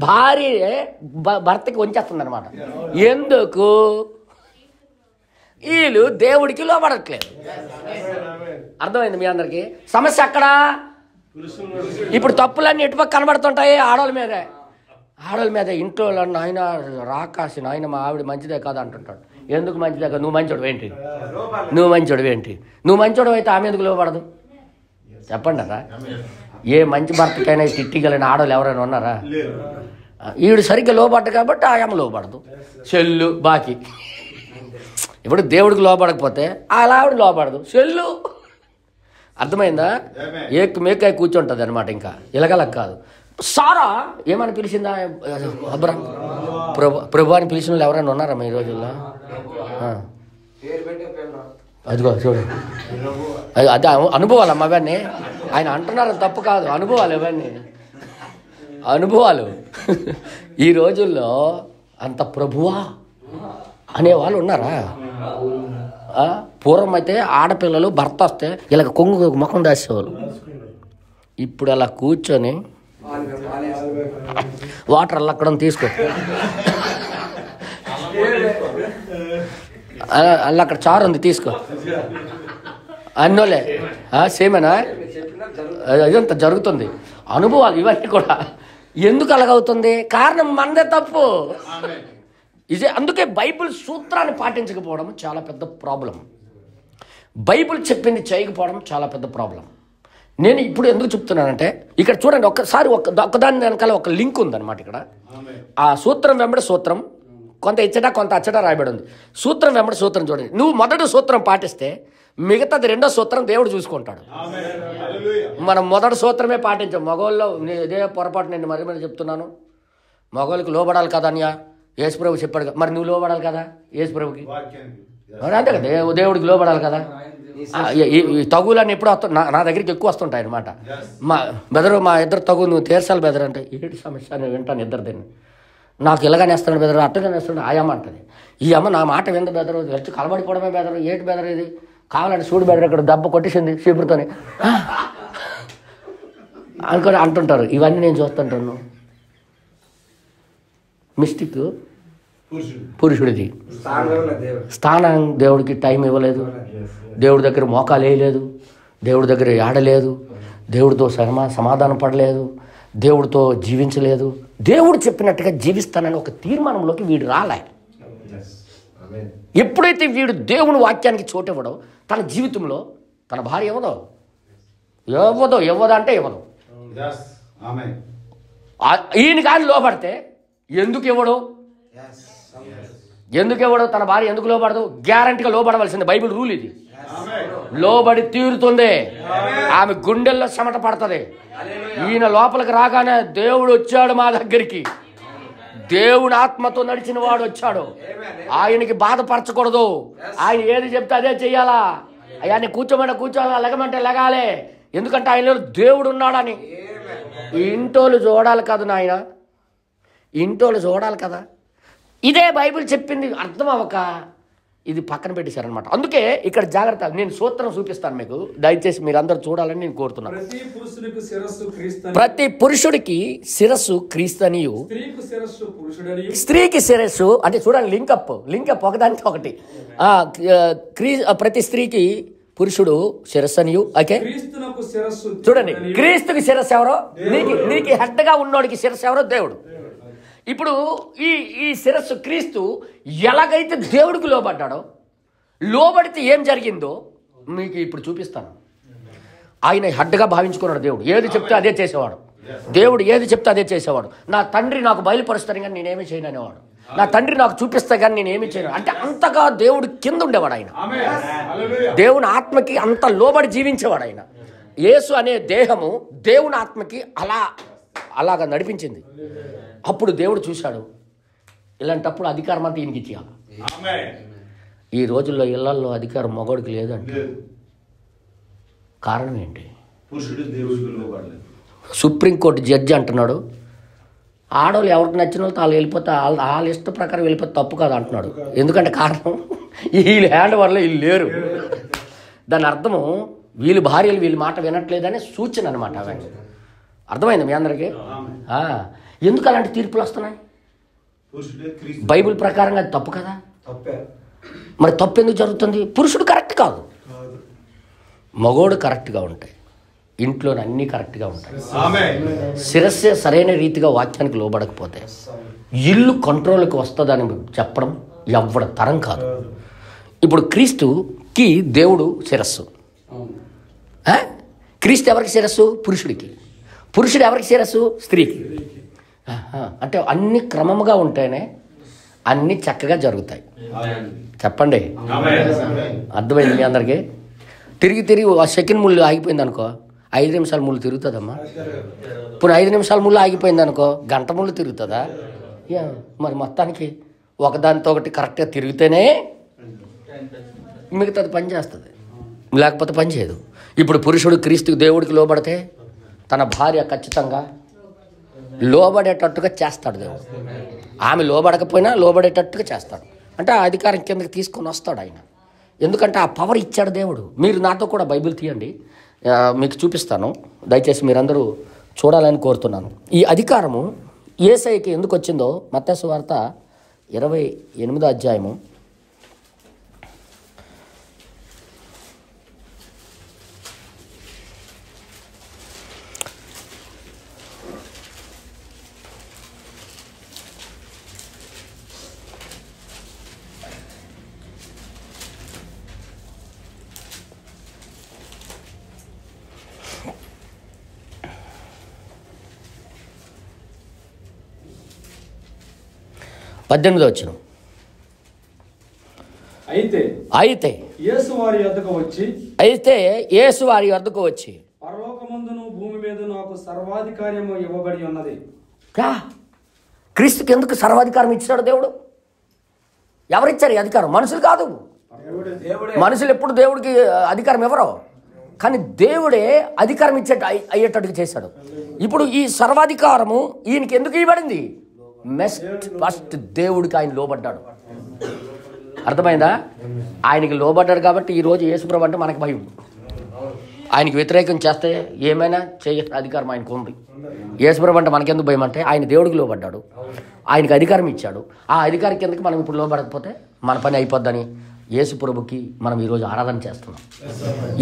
[SPEAKER 1] భార్య భర్తకి వంచేస్తుంది అనమాట. ఎందుకు? వీళ్ళు దేవుడికి లోబడట్లేదు. అర్థమైంది మీ అందరికి? సమస్య అక్కడా. ఇప్పుడు తప్పులన్నీ ఎటుపక్క కనబడుతుంటాయి ఆడవాళ్ళ మీదే. ఇంట్లో నాయన రాకాసి నాయన మా ఆవిడ మంచిదే కాదు అంటుంటాడు. ఎందుకు మంచిదే కాదు? నువ్వు మంచోడు ఏంటి? నువ్వు మంచోడు అయితే ఆమె ఎందుకు లోబడదు? చెప్పండి అరా. ఏ మంచి భర్తకైనా తిట్టిగలిగిన ఆడవాళ్ళు ఎవరైనా ఉన్నారా? ఈవిడ సరిగ్గా లోబడ్డ కాబట్టి ఆమె లోబడదు. చెల్లు బాకీ. ఇప్పుడు దేవుడికి లోబడకపోతే అలా ఆవిడ లోబడదు. చెల్లు. అర్థమైందా? మేకాయ కూర్చుంటుంది అనమాట. ఇంకా ఇలగలకు కాదు. సారా ఏమని పిలిచిందా? అబ్రహం ప్రభు అని పిలిచిన వాళ్ళు ఎవరైనా ఉన్నారా ఈ రోజుల్లో? అదిగో చూడు, అదే అనుభవాలు అమ్మ. అవన్నీ ఆయన అంటున్నారు, తప్పు కాదు. అనుభవాలు ఇవన్నీ అనుభవాలు. ఈ రోజుల్లో అంత ప్రభువా అనేవాళ్ళు ఉన్నారా? పూర్వం అయితే ఆడపిల్లలు భర్త వస్తే ఇలా కొంగు ముఖం దాసేవాళ్ళు. ఇప్పుడు అలా కూర్చొని వాటర్ అల్లక్కడం తీసుకో, అలా అక్కడ చారు ఉంది తీసుకో అన్నోలే. సేమేనా? ఇదంతా జరుగుతుంది. అనుభవాలు ఇవన్నీ కూడా. ఎందుకు అలాగవుతుంది? కారణం మనదే తప్పు. ఇదే అందుకే బైబిల్ సూత్రాన్ని పాటించకపోవడం చాలా పెద్ద ప్రాబ్లం. బైబిల్ చెప్పింది చేయకపోవడం చాలా పెద్ద ప్రాబ్లం. నేను ఇప్పుడు ఎందుకు చెప్తున్నానంటే, ఇక్కడ చూడండి, ఒక్కసారి ఒక్కదాని వెనకాల ఒక లింక్ ఉందన్నమాట. ఇక్కడ ఆ సూత్రం వెంబడి సూత్రం, కొంత ఇచ్చట కొంత అచ్చట రాయబడి ఉంది. సూత్రం వెంబడి సూత్రం చూడండి. నువ్వు మొదటి సూత్రం పాటిస్తే మిగతాది రెండో సూత్రం దేవుడు చూసుకుంటాడు. మనం మొదటి సూత్రమే పాటించాం. మగవాళ్ళు ఇదే పొరపాటు, నేను మరి చెప్తున్నాను. మగవాళ్ళకి లోబడాలి కదా అన్యా, యేసుప్రభు చెప్పాడు. మరి నువ్వు లోబడాలి కదా యేసుప్రభుకి, మరి అంతే కదా, దేవుడికి లోబడాలి కదా. ఈ తగులని ఎప్పుడు నా దగ్గరికి ఎక్కువ వస్తుంటాయి అనమాట. మా ఇద్దరు తగు నువ్వు తీర్చాలి బెదర్ అంటే, ఏడు సమస్య నేను వింటాను ఇద్దరు దీన్ని. నాకు ఇలాగానే వేస్తాడు బెదరు, అట్టగానే వేస్తాడు ఆయమ్మ అంటది. ఈ అమ్మ నా మాట వింద బెదరు, వచ్చి కలబడిపోవడమే బెదరు, ఏటి బెదరు ఇది, కావాలంటే చూడు బెదరు ఇక్కడ దెబ్బ కొట్టేసింది చీపురుతోని అనుకొని అంటుంటారు. ఇవన్నీ నేను చూస్తుంటాను. మిస్టేక్ పురుషుడిది. స్థానం దేవుడికి టైం ఇవ్వలేదు, దేవుడి దగ్గర మోకాలు వేయలేదు, దేవుడి దగ్గర ఏడలేదు, దేవుడితో సమాధానం పడలేదు, దేవుడితో జీవించలేదు. దేవుడు చెప్పినట్టుగా జీవిస్తానని ఒక తీర్మానంలోకి వీడు రాలే. ఎప్పుడైతే వీడు దేవుని వాక్యానికి చోటివ్వడో తన జీవితంలో తన భార్య ఇవ్వదంటే ఇవ్వదు. ఈయన కానీ లోపడితే ఎందుకు ఇవ్వడు? తన భార్య ఎందుకు లోబడదు? గ్యారంటీగా లోబడవలసింది. బైబిల్ రూల్ ఇది. లోబడి తీరుతుంది. ఆమె గుండెల్లో చెమట పడుతుంది. ఈయన లోపలికి రాగానే దేవుడు వచ్చాడు మా దగ్గరికి, దేవుని ఆత్మతో నడిచిన వాడు వచ్చాడు. ఆయనకి బాధపరచకూడదు, ఆయన ఏది చెప్తే అదే చెయ్యాలా. ఆయన కూర్చోాలా, లెగమంటే లెగాలే, ఎందుకంటే ఆయనలో దేవుడు ఉన్నాడని. ఇంటోళ్ళు చూడాలి కదా నాయన, ఇంటోళ్ళు చూడాలి కదా. ఇదే బైబిల్ చెప్పింది అర్థం అవ్వక ఇది పక్కన పెట్టేశారనమాట. అందుకే ఇక్కడ జాగ్రత్త, నేను సూత్రం చూపిస్తాను మీకు, దయచేసి మీరు అందరూ చూడాలని నేను కోరుతున్నాను. ప్రతి పురుషుడికి శిరస్సు క్రీస్తనియు, స్త్రీకి శిరస్సు అంటే చూడండి, లింకప్ ఒకదానికి ఒకటి. ప్రతి స్త్రీకి పురుషుడు శిరస్సనియు. ఓకే, చూడండి, క్రీస్తుకి శిరస్సు ఎవరో, నీకు హెడ్గా ఉన్నోడికి శిరస్సు ఎవరో దేవుడు. ఇప్పుడు ఈ శిరస్సు క్రీస్తు ఎలాగైతే దేవుడికి లోబడ్డాడో, లోబడితే ఏం జరిగిందో మీకు ఇప్పుడు చూపిస్తాను. ఆయన హెడ్గా భావించుకున్నాడు. దేవుడు ఏది చెప్తే అదే చేసేవాడు. దేవుడు ఏది చెప్తే అదే చేసేవాడు. నా తండ్రి నాకు బయలుపరుస్తాను కానీ నేనేమి చేయను అనేవాడు. నా తండ్రి నాకు చూపిస్తా కానీ నేనేమి చేయను అంటే అంతగా దేవుడు కింద ఉండేవాడు. ఆయన దేవుని ఆత్మకి అంత లోబడి జీవించేవాడు. ఆయన యేసు అనే దేహము దేవుని ఆత్మకి అలాగా నడిపించింది. అప్పుడు దేవుడు చూశాడు, ఇలాంటప్పుడు అధికారం అంతా ఈయనకి ఇచ్చేయాలి. ఈ రోజుల్లో ఇళ్లల్లో అధికారం మగోడికి లేదండి. కారణం ఏంటి? సుప్రీంకోర్టు జడ్జి అంటున్నాడు, ఆడవాళ్ళు ఎవరికి నచ్చిన వాళ్ళతో వాళ్ళు వెళ్ళిపోతే వాళ్ళ ఇష్ట ప్రకారం వెళ్ళిపోతే తప్పు కాదు అంటున్నాడు. ఎందుకంటే కారణం వీళ్ళు హ్యాండ్ వల్ల వీళ్ళు లేరు. దాని అర్థము వీళ్ళు భార్యలు వీళ్ళ మాట వినట్లేదని సూచన అనమాట. అవన్నీ అర్థమైంది మీ అందరికీ? ఎందుకు అలాంటి తీర్పులు వస్తున్నాయి? బైబిల్ ప్రకారంగా అది తప్పు కదా. మరి తప్పు ఎందుకు జరుగుతుంది? పురుషుడు కరెక్ట్ కాదు, మగోడు కరెక్ట్గా ఉంటాయి, ఇంట్లో అన్నీ కరెక్ట్గా ఉంటాయి. శిరస్సే సరైన రీతిగా వాక్యానికి లోబడకపోతే ఇల్లు కంట్రోల్కి వస్తుందని చెప్పడం ఎవ్వడ తరం కాదు. ఇప్పుడు క్రీస్తుకి దేవుడు శిరస్సు. క్రీస్తు ఎవరికి శిరస్సు? పురుషుడికి. పురుషుడు ఎవరికి శిరస్సు? స్త్రీకి. అంటే అన్ని క్రమంగా ఉంటేనే అన్ని చక్కగా జరుగుతాయి. చెప్పండి, అర్థమైంది మీ అందరికీ? తిరిగి సెకండ్ ముళ్ళు ఆగిపోయింది అనుకో, 5 నిమిషాల ముళ్ళు తిరుగుతుందమ్మా. ఇప్పుడు 5 నిమిషాల ముళ్ళు ఆగిపోయింది అనుకో, గంట ముళ్ళు తిరుగుతుందా? మరి మొత్తానికి ఒకదానితో ఒకటి కరెక్ట్గా తిరిగితేనే మిగతాది పని చేస్తుంది, లేకపోతే పని చేయదు. ఇప్పుడు పురుషుడు క్రీస్తు దేవుడికి లోబడితే తన భార్య ఖచ్చితంగా లోబడేటట్టుగా చేస్తాడు దేవుడు. ఆమె లోబడకపోయినా లోబడేటట్టుగా చేస్తాడు. అంటే ఆ అధికారం కిందకి తీసుకొని వస్తాడు ఆయన. ఎందుకంటే ఆ పవర్ ఇచ్చాడు దేవుడు. మీరు నాతో కూడా బైబిల్ తీయండి, మీకు చూపిస్తాను. దయచేసి మీరందరూ చూడాలని కోరుతున్నాను. ఈ అధికారము యేసయ్యకి ఎందుకు వచ్చిందో మత్తయి సువార్త 28వ అధ్యాయము 18వ వచనం. అయితే
[SPEAKER 2] యేసు వారి యొద్దకు వచ్చి పరలోకమందును భూమి మీద నాకు సర్వాధికారము ఇవ్వబడి ఉన్నది.
[SPEAKER 1] క్రీస్తుకి ఎందుకు సర్వాధికారం ఇచ్చాడు దేవుడు? ఎవరిచ్చారు ఈ అధికారం? మనుషులు కాదు. మనుషులు ఎప్పుడు దేవుడికి అధికారం ఎవరో, కానీ దేవుడే అధికారం అయ్యేటట్టుగా చేశాడు. ఇప్పుడు ఈ సర్వాధికారము ఈయనకి ఎందుకు ఇవ్వబడింది? ఫస్ట్ దేవుడికి ఆయన లోబడ్డాడు. అర్థమైందా? ఆయనకి లోబడ్డాడు కాబట్టి ఈరోజు యేసుప్రభు అంటే మనకు భయం. ఆయనకి వ్యతిరేకం చేస్తే ఏమైనా చేయ అధికారం ఆయనకు ఉంది. యేసుప్రభు అంటే మనకెందుకు భయం అంటే ఆయన దేవుడికి లోబడ్డాడు, ఆయనకి అధికారం ఇచ్చాడు. ఆ అధికారం కిందకి మనం ఇప్పుడు లోబడకపోతే మన పని అయిపోద్దని యేసుప్రభుకి మనం ఈరోజు ఆరాధన చేస్తున్నాం.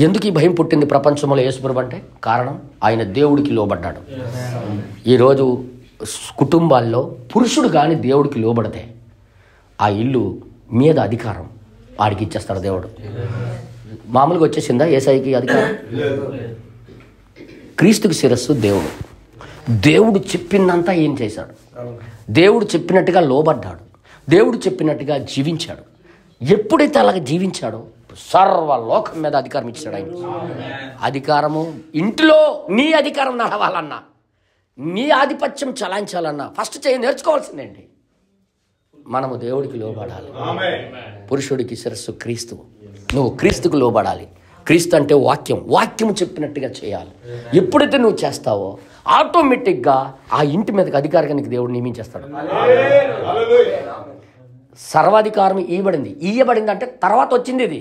[SPEAKER 1] ఎందుకు ఈ భయం పుట్టింది ప్రపంచంలో యేసుప్రభు అంటే? కారణం ఆయన దేవుడికి లోబడ్డాడు. ఈరోజు కుటుంబాల్లో పురుషుడు కానీ దేవుడికి లోబడితే ఆ ఇల్లు మీద అధికారం వాడికి ఇచ్చేస్తాడు దేవుడు. మామూలుగా వచ్చేసిందా యేసయ్యకి అధికారం? క్రీస్తుకి శిరస్సు దేవుడు. దేవుడు చెప్పిందంతా ఏం చేశాడు? దేవుడు చెప్పినట్టుగా లోబడ్డాడు, దేవుడు చెప్పినట్టుగా జీవించాడు. ఎప్పుడైతే అలాగ జీవించాడో సర్వలోకం మీద అధికారం ఇచ్చాడు ఆయన. అధికారము ఇంటిలో నీ అధికారం నడవాలన్నా, నీ ఆధిపత్యం చలాయించాలన్నా ఫస్ట్ నేర్చుకోవాల్సిందేంటి? మనము దేవుడికి లోబడాలి. పురుషుడికి శిరస్సు క్రీస్తు. నువ్వు క్రీస్తుకు లోబడాలి. క్రీస్తు అంటే వాక్యం చెప్పినట్టుగా చేయాలి. ఎప్పుడైతే నువ్వు చేస్తావో ఆటోమేటిక్గా ఆ ఇంటి మీదకి అధికారానికి దేవుడు నియమించేస్తాడు. సర్వాధికారం ఇయ్యబడింది అంటే తర్వాత వచ్చింది. ఇది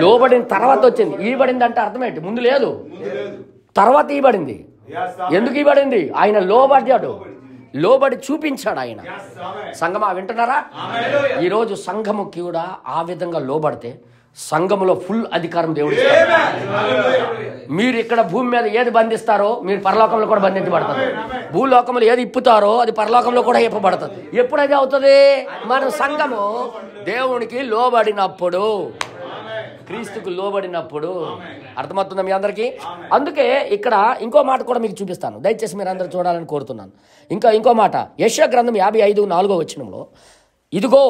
[SPEAKER 1] లోబడిన తర్వాత వచ్చింది. ఇయ్యబడింది అంటే అర్థం ఏంటి? ముందు లేదు, తర్వాత ఇయ్యబడింది. ఎందుకు ఇవ్వబడింది? ఆయన లోబడ్డాడు, లోబడి చూపించాడు ఆయన. సంఘమా వింటున్నారా? ఈరోజు సంఘము కూడా ఆ విధంగా లోబడితే సంఘములో ఫుల్ అధికారం దేవుడు. మీరు ఇక్కడ భూమి మీద ఏది బంధిస్తారో మీరు పరలోకంలో కూడా బంధించబడతారు. భూలోకంలో ఏది ఇప్పుతారో అది పరలోకంలో కూడా ఇప్పబడుతుంది. ఎప్పుడైతే అవుతుంది? మన సంఘము దేవునికి లోబడినప్పుడు, క్రీస్తుకు లోబడినప్పుడు. అర్థమవుతుందా మీ అందరికీ? అందుకే ఇక్కడ ఇంకో మాట కూడా మీకు చూపిస్తాను, దయచేసి మీరు అందరూ చూడాలని కోరుతున్నాను. ఇంకో మాట యెషయా గ్రంథం 55:4 వచనంలో, ఇదిగో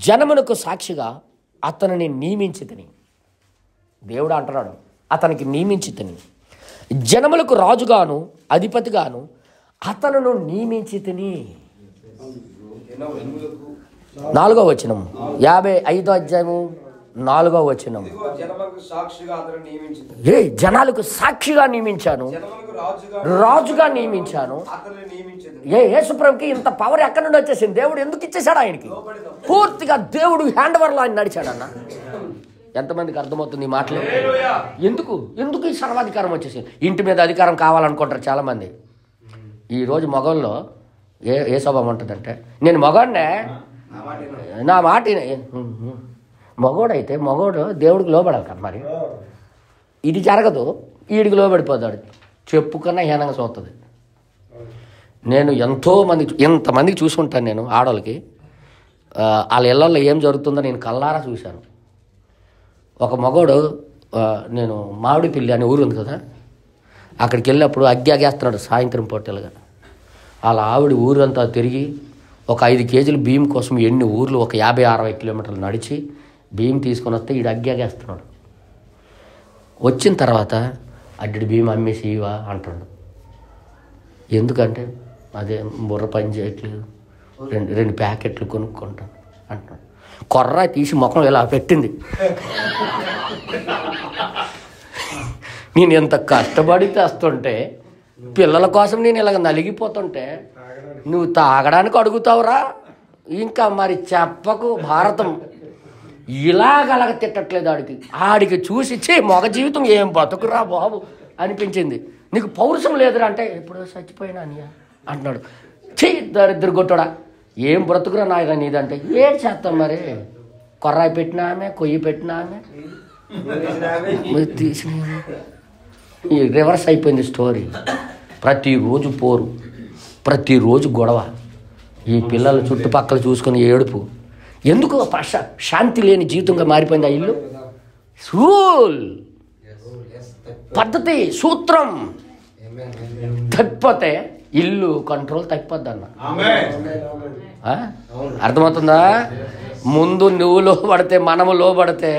[SPEAKER 1] జనమునకు సాక్షిగా అతనిని నియమించితిని. దేవుడు అంటున్నాడు, అతనికి నియమించితిని. జనములకు రాజుగాను అధిపతిగాను అతనును నియమించితిని. 4వ వచనం 55వ అధ్యాయము 4వ వచనం. జనాలకు సాక్షిగా నియమించాను, రాజుగా నియమించాను. యేసుప్రభుకి ఇంత పవర్ ఎక్కడి నుండి వచ్చేసింది? దేవుడు ఎందుకు ఇచ్చేసాడు ఆయనకి? పూర్తిగా దేవుడు హ్యాండ్ ఓవర్లో ఆయన నడిచాడన్న. ఎంతమందికి అర్థమవుతుంది ఈ మాటలు? ఎందుకు ఈ సర్వాధికారం వచ్చేసింది? ఇంటి మీద అధికారం కావాలనుకుంటారు చాలామంది. ఈరోజు మగవాళ్ళలో ఏ స్వభావం ఉంటుందంటే, నేను మగవాడినే, నా మాట మగోడు దేవుడికి లోబడాలి కదా. మరి ఇది జరగదు, వీడికి లోబడిపోతాడు. చెప్పుకన్నా హీనంగా చూస్తుంది. నేను ఎంతమందికి చూసుకుంటాను నేను. ఆడవాళ్ళకి వాళ్ళ ఇళ్ళల్లో ఏం జరుగుతుందో నేను కల్లారా చూశాను. ఒక మగోడు, నేను మామిడిపల్లి అనే ఊరు ఉంది కదా, అక్కడికి వెళ్ళినప్పుడు అగ్గేస్తున్నాడు సాయంత్రం పూటలుగా. వాళ్ళ ఆవిడ ఊరంతా తిరిగి ఒక 5 కేజీలు బియ్యం కోసం ఎన్ని ఊర్లు, ఒక 50-60 కిలోమీటర్లు నడిచి బియ్యం తీసుకొని వస్తే ఈడు అగ్గేస్తున్నాడు. వచ్చిన తర్వాత అడ్డి బియ్యం అమ్మేసి ఇవా అంటాడు. ఎందుకంటే అదే బుర్ర పని చేయట్లేదు, 2 ప్యాకెట్లు కొనుక్కుంటాను అంటున్నాడు. కొర్ర తీసి ముఖం ఇలా పెట్టింది. నేను ఎంత కష్టపడి తెస్తుంటే, పిల్లల కోసం నేను ఇలాగ నలిగిపోతుంటే నువ్వు తాగడానికి అడుగుతావురా? ఇంకా మరి చెప్పకు భారతం. ఇలాగలగ తిట్టట్లేదు ఆడికి చూసి మగ జీవితం ఏం బతుకురా బాబు అనిపించింది. నీకు పౌరుషం లేదురా అంటే ఎప్పుడో చచ్చిపోయినా అనియా అంటున్నాడు. దరిద్ర కొట్టడా ఏం బ్రతుకురా నాయన నీదంటే ఏం చేస్తాం మరి, కొర్రాయి పెట్టినా ఆమె, కొయ్యి పెట్టినా ఆమె, తీసిన రివర్స్ అయిపోయింది స్టోరీ. ప్రతిరోజు పోరు, ప్రతిరోజు గొడవ, ఈ పిల్లలు చుట్టుపక్కల చూసుకుని ఏడుపు. ఎందుకు శాంతి లేని జీవితంగా మారిపోయింది ఆ ఇల్లు. రూల్, పద్ధతి, సూత్రం తప్పిపోతే ఇల్లు కంట్రోల్ తప్పిపోద్ది అన్న. అర్థమవుతుందా? ముందు నువ్వు లోబడితే, మనము లోబడితే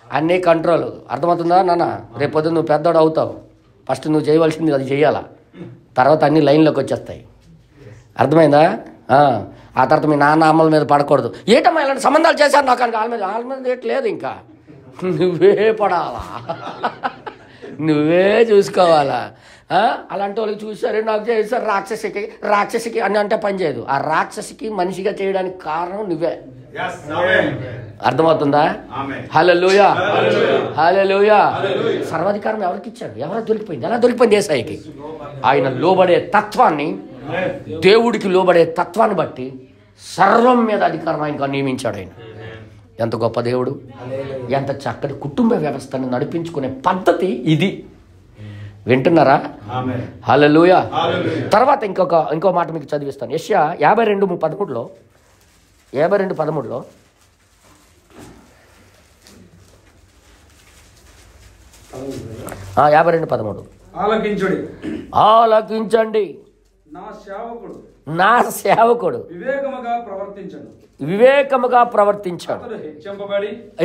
[SPEAKER 1] అన్నీ కంట్రోల్. అర్థమవుతుందా నాన్న? రేపొద్దు నువ్వు పెద్దోడు అవుతావు, ఫస్ట్ నువ్వు చేయవలసింది అది చేయాలా, తర్వాత అన్ని లైన్లోకి వచ్చేస్తాయి. అర్థమైందా? ఆ తర్వాత మీ నాన్న అమ్మల మీద పడకూడదు. ఏంటమ్మా ఇలాంటి సంబంధాలు చేశారు నాకు అని వాళ్ళ మీద ఏట్లేదు, ఇంకా నువ్వే పడాలా, నువ్వే చూసుకోవాలా. అలాంటి వాళ్ళకి చూసారు, నాకు చేశారు రాక్షసికి అని అంటే పని చేయదు. ఆ రాక్షసికి మనిషిగా చేయడానికి కారణం నువ్వే. అర్థమవుతుందా? హల్లెలూయా, హల్లెలూయా. సర్వాధికారం ఎవరికి ఇచ్చాడు? ఎవరో దొరికిపోయింది. ఎలా దొరికిపోయింది? యేసయ్యకి. ఆయన లోబడే తత్వాన్ని, దేవుడికి లోబడే తత్వాన్ని బట్టి సర్వం మీద అధికారం ఆయనకు నియమించాడు. ఆయన ఎంత గొప్ప దేవుడు, ఎంత చక్కటి కుటుంబ వ్యవస్థను నడిపించుకునే పద్ధతి ఇది. వింటున్నారా? హల్లెలూయా. తర్వాత ఇంకో మాట మీకు చదివిస్తాను. యెషయా 52:13 52:13 52:13 ఆలకించండి, నా సేవకుడు వివేకముగా ప్రవర్తించాడు.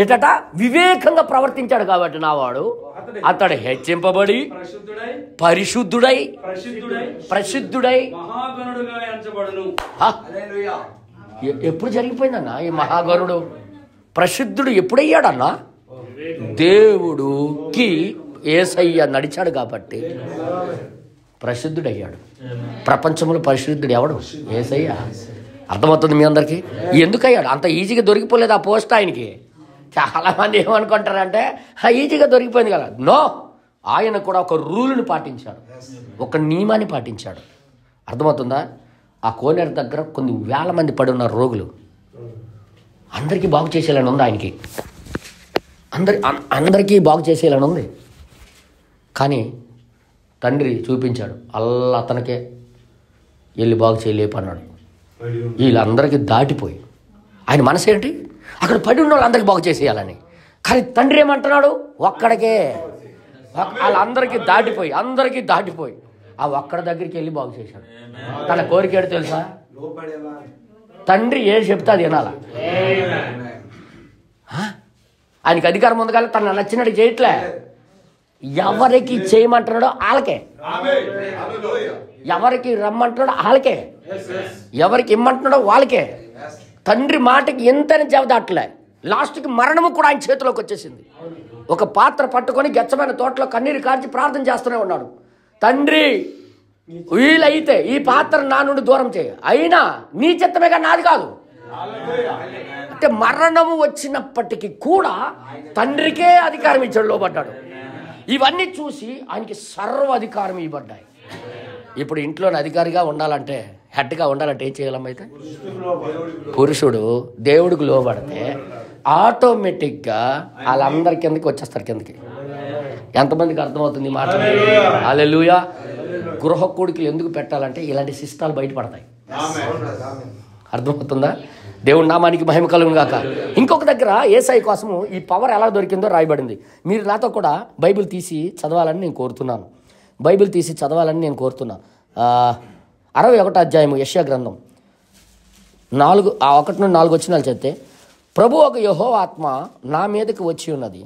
[SPEAKER 1] ఏటట వివేకంగా ప్రవర్తించాడు కాబట్టి నావాడు అతడు హెచ్చింపబడి పరిశుద్ధుడై ఎప్పుడు జరిగిపోయిందన్నా ఈ మహాగణుడు? ప్రసిద్ధుడు ఎప్పుడయ్యాడన్నా? దేవుడుకి యేసయ్య నడిచాడు కాబట్టి ప్రసిద్ధుడయ్యాడు. ప్రపంచంలో పరిశుద్ధుడు ఎవడు? యేసయ్య. అర్థమవుతుంది మీ అందరికీ? ఎందుకయ్యాడు? అంత ఈజీగా దొరికిపోలేదు ఆ పోస్ట్ ఆయనకి. చాలామంది ఏమనుకుంటారంటే ఈజీగా దొరికిపోయింది కదా. నో, ఆయన కూడా ఒక రూల్ని పాటించాడు, ఒక నియమాన్ని పాటించాడు. అర్థమవుతుందా? ఆ కోనేరు దగ్గర కొన్ని వేల మంది పడి ఉన్నారు రోగులు. అందరికీ బాగు చేసేయాలని ఉంది ఆయనకి, అందరికీ బాగు చేసేయాలని ఉంది. కానీ తండ్రి చూపించాడు, అతనికే వెళ్ళి బాగు చేయలేపన్నాడు. వీళ్ళందరికీ దాటిపోయి ఆయన మనసు ఏంటి? అక్కడ పడి ఉన్న వాళ్ళందరికీ బాగు చేసేయాలని. కానీ తండ్రి ఏమంటున్నాడు? ఒక్కడికే. వాళ్ళందరికీ దాటిపోయి ఆ ఒక్కడి దగ్గరికి వెళ్ళి బాగు చేశాడు. తన కోరిక ఏంటో తెలుసా? తండ్రి ఏం చెప్తే అది వినాలా. ఆయనకి అధికారం ఉంది కానీ తను నచ్చినట్టు చేయట్లే. ఎవరికి చేయమంటున్నాడో వాళ్ళకే, ఎవరికి రమ్మంటున్నాడో వాళ్ళకే, ఎవరికి ఇమ్మంటున్నాడో వాళ్ళకే. తండ్రి మాటకి ఎంతైనా జవదాట్లే. లాస్ట్కి మరణము కూడా ఆయన చేతిలోకి వచ్చేసింది. ఒక పాత్ర పట్టుకొని గెచ్చమైన తోటలో కన్నీరు కార్చి ప్రార్థన చేస్తూనే ఉన్నాడు. తండ్రి, వీలైతే ఈ పాత్ర నా నుండి దూరం చేయ, అయినా నీ చిత్తమేగా, నాది కాదు. అంటే మరణము వచ్చినప్పటికీ కూడా తండ్రికే అధికారం ఇచ్చాడు, లోబడ్డాడు. ఇవన్నీ చూసి ఆయనకి సర్వ అధికారం ఇవ్వబడ్డాయి. ఇప్పుడు ఇంట్లోని అధికారిగా ఉండాలంటే, హెడ్గా ఉండాలంటే ఏం చేయాలమ్మా? అయితే పురుషుడు దేవుడికి లోబడితే ఆటోమేటిక్గా వాళ్ళందరి కిందకి వచ్చేస్తారు, కిందకి. ఎంతమందికి అర్థమవుతుంది మాట? హల్లెలూయా. గృహ కోడికలు ఎందుకు పెట్టాలంటే ఇలాంటి శిష్టాలు బయటపడతాయి. అర్థమవుతుందా? దేవుడి నామానికి మహిమ కలుగును గాక. ఇంకొక దగ్గర యేసయ్య కోసము ఈ పవర్ ఎలా దొరికిందో రాయబడింది. మీరు నాతో కూడా బైబిల్ తీసి చదవాలని నేను కోరుతున్నాను. 61వ అధ్యాయము యెషయా గ్రంథం 1-4 వచనాలు చదివితే, ప్రభు ఒక యెహోవా ఆత్మ నా మీదకి వచ్చి ఉన్నది,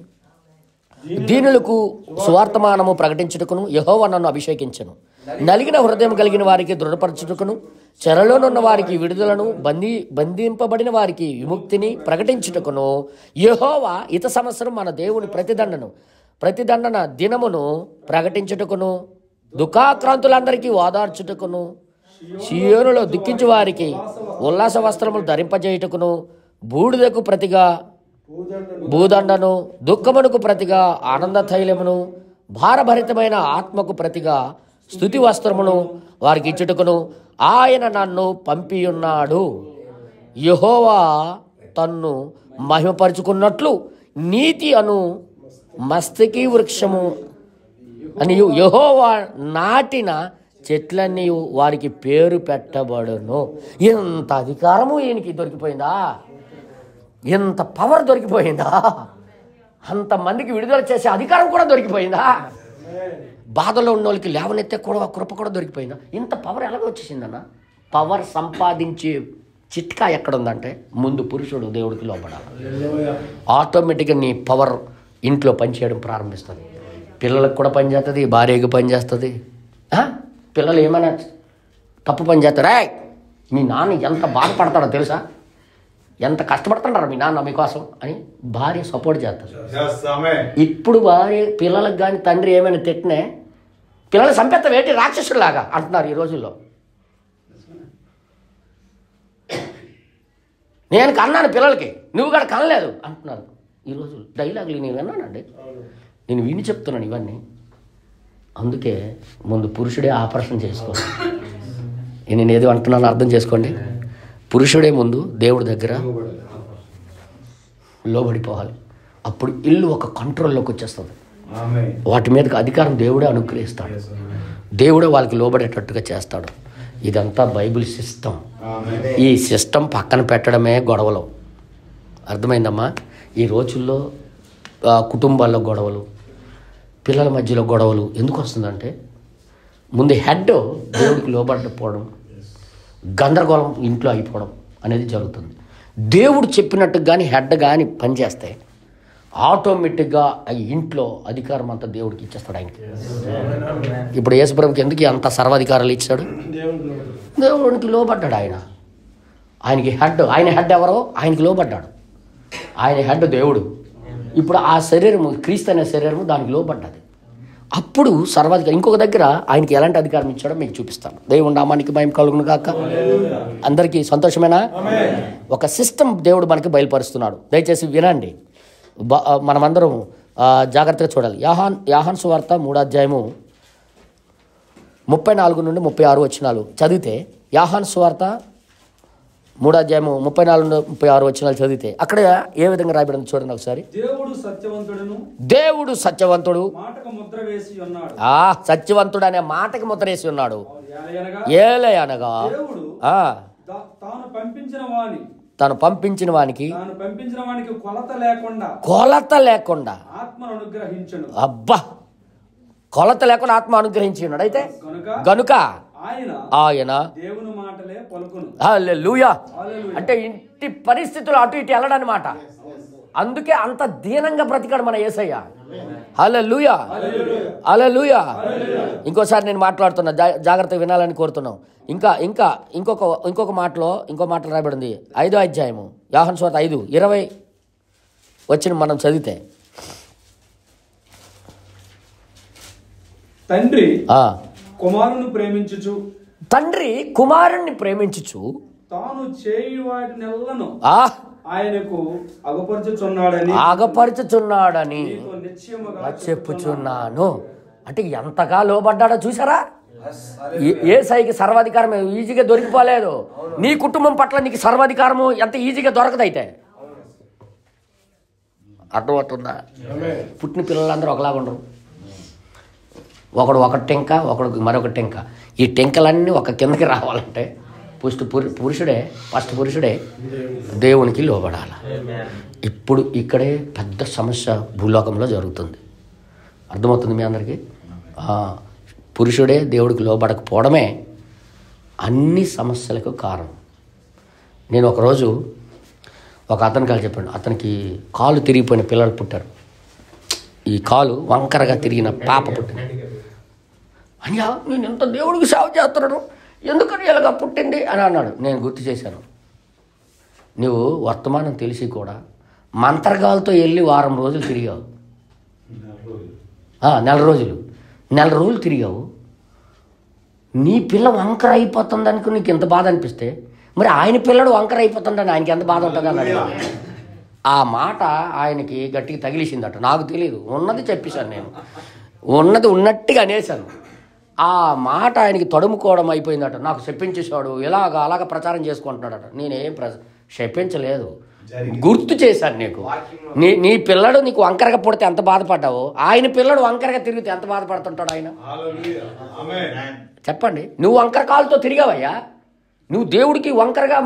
[SPEAKER 1] దీనులకు సువార్తమానము ప్రకటించుటకును యెహోవా నన్ను అభిషేకించను, నలిగిన హృదయం కలిగిన వారికి దృఢపరచుటకును, చెరలోనున్న వారికి విడుదలను, బంధింపబడిన వారికి విముక్తిని ప్రకటించుటకును, యెహోవా ఇత సంవత్సరం మన దేవుని ప్రతిదండన దినమును ప్రకటించుటకును, దుఃఖాక్రాంతులందరికీ ఓదార్చుటకును, సియోనులో దుఃఖించు వారికి ఉల్లాస వస్త్రములు ధరింపజేయుటకును, బూడిదకు ప్రతిగా భూదండను, దుఃఖమునకు ప్రతిగా ఆనంద తైలమును, భారభరితమైన ఆత్మకు ప్రతిగా స్తుతి వస్త్రమును వారికి ఇచ్చుటకును ఆయన నన్ను పంపియున్నాడు. యెహోవా తన్ను మహిమపరుచుకున్నట్లు నీతి అను మస్తకి వృక్షము అని యెహోవా నాటిన చెట్లన్నీ వారికి పేరు పెట్టబడును. ఎంత అధికారము ఈయనకి దొరికిపోయిందా, ఎంత పవర్ దొరికిపోయిందా, అంతమందికి విడుదల చేసే అధికారం కూడా దొరికిపోయిందా, బాధలో ఉన్న వాళ్ళకి లేవనెత్తే కూడా కృప కూడా దొరికిపోయిందా. ఇంత పవర్ ఎలాగ వచ్చేసిందన్న? పవర్ సంపాదించే చిట్కా ఎక్కడుందంటే ముందు పురుషుడు దేవుడికి లోపడాలి. ఆటోమేటిక్గా నీ పవర్ ఇంట్లో పనిచేయడం ప్రారంభిస్తుంది. పిల్లలకు కూడా పనిచేస్తుంది, భార్యకి పనిచేస్తుంది. పిల్లలు ఏమైనా తప్పు పని చేస్తారా, మీ నాన్న ఎంత బాధపడతాడో తెలుసా, ఎంత కష్టపడుతున్నారా మీ నాన్న మీకోసం అని భార్య సపోర్ట్ చేస్తారు. ఇప్పుడు భార్య పిల్లలకు కానీ తండ్రి ఏమైనా తిట్టినే పిల్లలు సంపెత్తం ఏంటి రాక్షసులాగా అంటున్నారు ఈ రోజుల్లో. నేను కన్నాను పిల్లలకి, నువ్వు కూడా కనలేదు అంటున్నారు ఈ రోజులు. డైలాగులు నేను విన్నానండి, నేను విని చెప్తున్నాను ఇవన్నీ. అందుకే ముందు పురుషుడే ఆపరేషన్ చేసుకోవాలి. నేను ఏదో అంటున్నాను అర్థం చేసుకోండి. పురుషుడే ముందు దేవుడి దగ్గర లోబడిపోవాలి. అప్పుడు ఇల్లు ఒక కంట్రోల్లోకి వచ్చేస్తుంది. వాటి మీదకి అధికారం దేవుడే అనుగ్రహిస్తాడు, దేవుడే వాళ్ళకి లోబడేటట్టుగా చేస్తాడు. ఇదంతా బైబిల్ సిస్టమ్. ఈ సిస్టమ్ పక్కన పెట్టడమే గొడవలు. అర్థమైందమ్మా? ఈ రోజుల్లో కుటుంబాల్లో గొడవలు, పిల్లల మధ్యలో గొడవలు ఎందుకు వస్తుందంటే ముందు హెడ్ దేవుడికి లోబడకపోవడం, గందరగోళం ఇంట్లో అయిపోవడం అనేది జరుగుతుంది. దేవుడు చెప్పినట్టు కానీ హెడ్ కానీ పనిచేస్తే ఆటోమేటిక్గా ఆ ఇంట్లో అధికారం అంతా దేవుడికి ఇచ్చేస్తాడు ఆయనకి. ఇప్పుడు యేసుప్రభుకి ఎందుకు అంత సర్వాధికారాలు ఇచ్చాడు? దేవుడికి లోబడ్డాడు ఆయన. ఆయనకి హెడ్, ఆయన హెడ్ ఎవరో ఆయనకి లోబడ్డాడు. ఆయన హెడ్ దేవుడు. ఇప్పుడు ఆ శరీరము, క్రీస్తు అనే శరీరము దానికి లోబడ్డది. అప్పుడు సర్వాధికారం. ఇంకొక దగ్గర ఆయనకి ఎలాంటి అధికారం ఇచ్చాడో మీకు చూపిస్తాను. దేవుని నామానికి మహిమ కలుగును గాక. అందరికీ సంతోషమేనా? ఒక సిస్టమ్ దేవుడు మనకి బయలుపరుస్తున్నాడు. దయచేసి వినండి, మనమందరం జాగ్రత్తగా చూడాలి. యోహాను సువార్త 3వ అధ్యాయము 34 నుండి 36 వచనాలు చదివితే, యోహాను సువార్త 3వ అధ్యాయము 34 నుండి 36 వచనాలు చదివితే అక్కడ ఏ విధంగా రాయబడింది చూడండి ఒకసారి. దేవుడు సత్యవంతుడు, సత్యవంతుడు అనే మాటకి ముద్ర వేసి ఉన్నాడు. ఏలయనగా తను పంపించిన వానికి కొలత లేకుండా అబ్బా కొలత లేకుండా ఆత్మ అనుగ్రహించి ఉన్నాడు. అయితే గనుక ఆయన హల్లెలూయా అంటే ఇంటి పరిస్థితులు అటు ఇటు వెళ్ళడనమాట. అందుకే అంత దీనంగా బ్రతికాడు మన యేసయ్య. హల్లెలూయా హల్లెలూయా. ఇంకోసారి నేను మాట్లాడుతున్నా, జాగ్రత్తగా వినాలని కోరుతున్నాం. ఇంకొక మాటలో రాయబడింది 5వ అధ్యాయము యోహాను సువార్త 5:20 వచ్చిన మనం చదివితే, తండ్రి కుమారుణ్ణి ప్రేమించుచు తాను చేయు వాటినెల్లను ఆయనకు అగపరచుచున్నాడని చెప్పుచున్నాను. అంటే ఎంతగా లోబడ్డాడో చూసారా? యేసయ్యకి సర్వాధికారం ఈజీగా దొరికిపోలేదు. నీ కుటుంబం పట్ల నీకు సర్వాధికారము ఎంత ఈజీగా దొరకదైతే అర్థమవుతుందా? పుట్టిన పిల్లలందరూ ఒకలాగా ఉండరు. ఒకడు ఒక టెంక, ఒకడు మరొక టెంక. ఈ టెంకలన్నీ ఒక కిందకి రావాలంటే ఫస్ట్ పురుషుడే దేవునికి లోబడాలి. ఇప్పుడు ఇక్కడే పెద్ద సమస్య భూలోకంలో జరుగుతుంది. అర్థమవుతుంది మీ అందరికీ? పురుషుడే దేవుడికి లోబడకపోవడమే అన్ని సమస్యలకు కారణం. నేను ఒకరోజు ఒక అతనికి చెప్పాను, అతనికి కాలు తిరిగిపోయిన పిల్లలు పుట్టారు. ఈ కాలు వంకరగా తిరిగిన పాప పుట్టింది. అయ్యా నేను ఎంత దేవుడికి సేవ చేస్తున్నాను, ఎందుకని ఇలాగా పుట్టింది అని అన్నాడు. నేను గుర్తు చేశాను, నువ్వు వర్తమానం తెలిసి కూడా మంత్రగాలతో వెళ్ళి వారం రోజులు తిరిగావు, 4 రోజులు తిరిగావు. నీ పిల్ల వంకర అయిపోతుంది అనుకుని నీకు ఎంత బాధ అనిపిస్తే మరి ఆయన పిల్లడు వంకర అయిపోతుందని ఆయనకి ఎంత బాధ ఉంటుంది అన్నాడు. ఆ మాట ఆయనకి గట్టిగా తగిలిసిందట. నాకు తెలియదు, ఉన్నది చెప్పేశాను నేను, ఉన్నది ఉన్నట్టుగా అనేసాను. ఆ మాట ఆయనకి తడుముకోవడం అయిపోయిందట. నాకు చెప్పించేసాడు, అలాగ ప్రచారం చేసుకుంటున్నాడట. నేనేం చెప్పించలేదు, గుర్తు చేశాను నీకు. నీ పిల్లడు నీకు వంకరగా పుడితే ఎంత బాధపడ్డావో, ఆయన పిల్లడు వంకరగా తిరిగితే ఎంత బాధపడుతుంటాడు ఆయన. చెప్పండి, నువ్వు వంకర కాలుతో తిరిగావయ్యా, నువ్వు దేవుడికి వంకరగా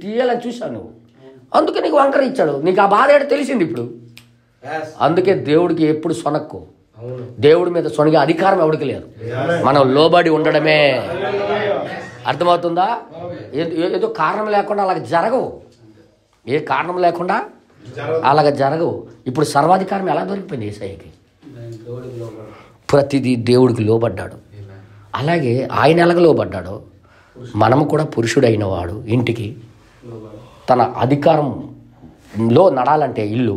[SPEAKER 1] తీయాలని చూశావు నువ్వు, అందుకే నీకు వంకర ఇచ్చాడు. నీకు ఆ బాధ ఏంటో తెలిసింది ఇప్పుడు. అందుకే దేవుడికి ఎప్పుడు సొనక్కు, దేవుడి మీద సొనిగే అధికారం ఎవడికి లేదు. మనం లోబడి ఉండడమే. అర్థమవుతుందా? ఏదో కారణం లేకుండా అలాగ జరగవు, ఏ కారణం లేకుండా అలాగ జరగవు. ఇప్పుడు సర్వాధికారం ఎలా దొరికిపోయింది యేసయ్యకి? ప్రతిదీ దేవుడికి లోబడ్డాడు. అలాగే ఆయన ఎలాగ లోబడ్డాడో మనము కూడా పురుషుడైన వాడు ఇంటికి తన అధికారంలో నడాలంటే ఇల్లు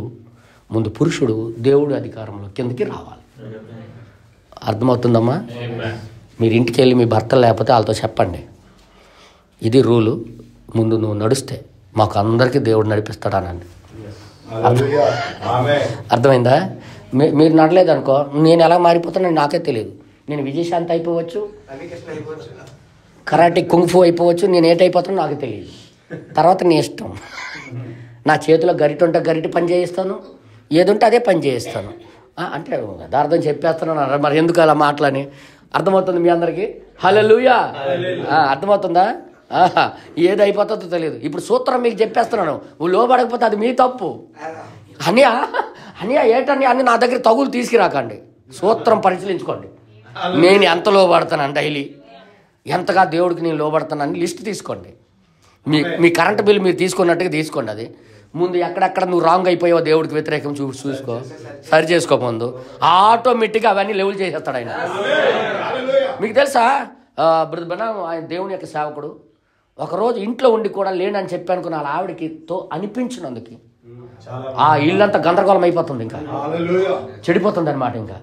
[SPEAKER 1] ముందు పురుషుడు దేవుడి అధికారంలో కిందకి రావాలి. అర్థమవుతుందమ్మా? మీరు ఇంటికి వెళ్ళి మీ భర్త లేకపోతే వాళ్ళతో చెప్పండి, ఇది రూలు, ముందు నువ్వు నడుస్తే మాకు అందరికీ దేవుడు నడిపిస్తాడనండి. అర్థమైందా? మీరు నడలేదు అనుకో, నేను ఎలా మారిపోతానని నాకే తెలియదు. నేను విజయశాంతి అయిపోవచ్చు, కరాటే కుంగ్ఫు అయిపోవచ్చు, నేను ఏటైపోతానో నాకు తెలియదు. తర్వాత నీ ఇష్టం. నా చేతిలో గరిటె ఉంటే గరిటె పని చేయిస్తాను, ఏదుంటే అదే పని చేయిస్తాను. అంటే యథార్థం చెప్పేస్తున్నాను, మరి ఎందుకు అలా మాటలని. అర్థమవుతుంది మీ అందరికీ? హల్లెలూయా. అర్థమవుతుందా? ఏది అయిపోతుందో తెలియదు. ఇప్పుడు సూత్రం మీకు చెప్పేస్తున్నాను, నువ్వు లోబడకపోతే అది మీ తప్పు. అనియా ఏటని అని నా దగ్గర తగులు తీసుకురాకండి. సూత్రం పరిశీలించుకోండి. నేను ఎంత లోబడతాను డైలీ, ఎంతగా దేవుడికి నేను లోబడతానని లిస్ట్ తీసుకోండి. మీ కరెంటు బిల్ మీరు తీసుకున్నట్టుగా తీసుకోండి. అది ముందు ఎక్కడెక్కడ నువ్వు రాంగ్ అయిపోయావో దేవుడికి వ్యతిరేకం చూసుకో, సరి చేసుకో. ముందు ఆటోమేటిక్గా అవన్నీ లెవెల్ చేసేస్తాడు ఆయన. మీకు తెలుసా, ఆయన దేవుని యొక్క సేవకుడు ఒకరోజు ఇంట్లో ఉండి కూడా లేనని చెప్పి అనుకున్న వాళ్ళ ఆవిడకి అనిపించినందుకు ఆ ఇల్లంతా గందరగోళం అయిపోతుంది, ఇంకా చెడిపోతుంది అనమాట. ఇంకా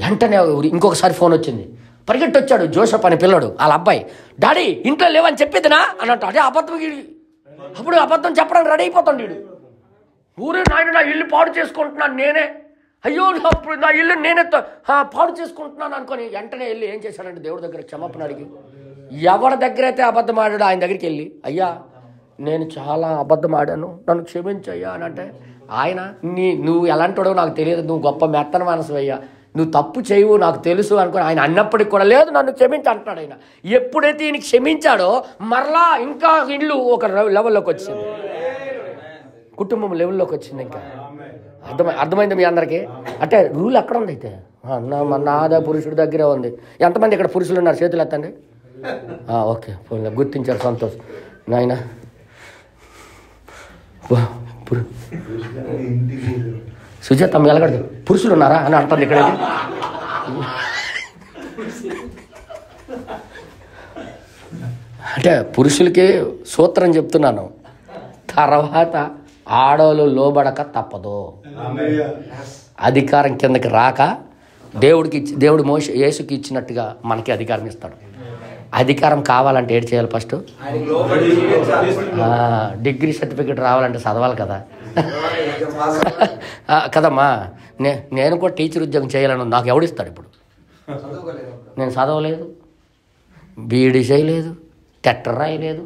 [SPEAKER 1] వెంటనే ఇంకొకసారి ఫోన్ వచ్చింది, పరిగెట్టి వచ్చాడు జోసెఫ్ అనే పిల్లడు, వాళ్ళ అబ్బాయి. డాడీ ఇంట్లో లేవని చెప్పేదినా అన్నట్టు. అదే అబద్ధం. అప్పుడు అబద్ధం చెప్పడానికి రెడీ అయిపోతాడు వీడు. ఊరే నాయన, నా ఇల్లు పాడు చేసుకుంటున్నాను నేనే, అయ్యో అప్పుడు నా ఇల్లు నేనే పాడు చేసుకుంటున్నాను అనుకొని వెంటనే వెళ్ళి ఏం చేశాడంటే దేవుడి దగ్గర క్షమాపణ అడిగి, ఎవరి దగ్గర అయితే అబద్ధం ఆడాడో ఆయన దగ్గరికి వెళ్ళి, అయ్యా నేను చాలా అబద్ధం ఆడాను, నన్ను క్షమించయ్యా అని అంటే, ఆయన నువ్వు ఎలాంటివాడో నాకు తెలియదు, నువ్వు గొప్ప మెత్తన మనసు అయ్యా, నువ్వు తప్పు చేయవు నాకు తెలుసు అనుకుని ఆయన అన్నప్పటికి కూడా లేదు నన్ను క్షమించి అంటున్నాడు ఆయన. ఎప్పుడైతే ఈయన క్షమించాడో మరలా ఇంకా ఇల్లు ఒక లెవెల్లోకి వచ్చింది, కుటుంబం లెవెల్లోకి వచ్చింది. ఇంకా అర్థమైంది మీ అందరికీ? అంటే రూల్ ఎక్కడ ఉంది అయితే? నాదా పురుషుడి దగ్గరే ఉంది. ఎంతమంది ఇక్కడ పురుషులు ఉన్నారు? చేతులు ఎత్తండి. ఓకే, గుర్తించారు, సంతోషం నాయన. సుజాత ఎలాగడదు పురుషులు ఉన్నారా అని అంటుంది ఇక్కడ. అంటే పురుషులకి సూత్రం చెప్తున్నాను, తర్వాత ఆడవాళ్ళు లోబడక తప్పదు. అధికారం కిందకి రాక దేవుడు యేసుకి ఇచ్చినట్టుగా మనకి అధికారం ఇస్తాడు. అధికారం కావాలంటే ఏడు చేయాలి? ఫస్ట్ డిగ్రీ సర్టిఫికేట్ రావాలంటే చదవాలి కదా కదమ్మా. నేను కూడా టీచర్ ఉద్యోగం చేయాలను, నాకు ఎవడిస్తాడు ఇప్పుడు? నేను చదవలేదు, బీఈడీ చేయలేదు, టెట్ రాయలేదు,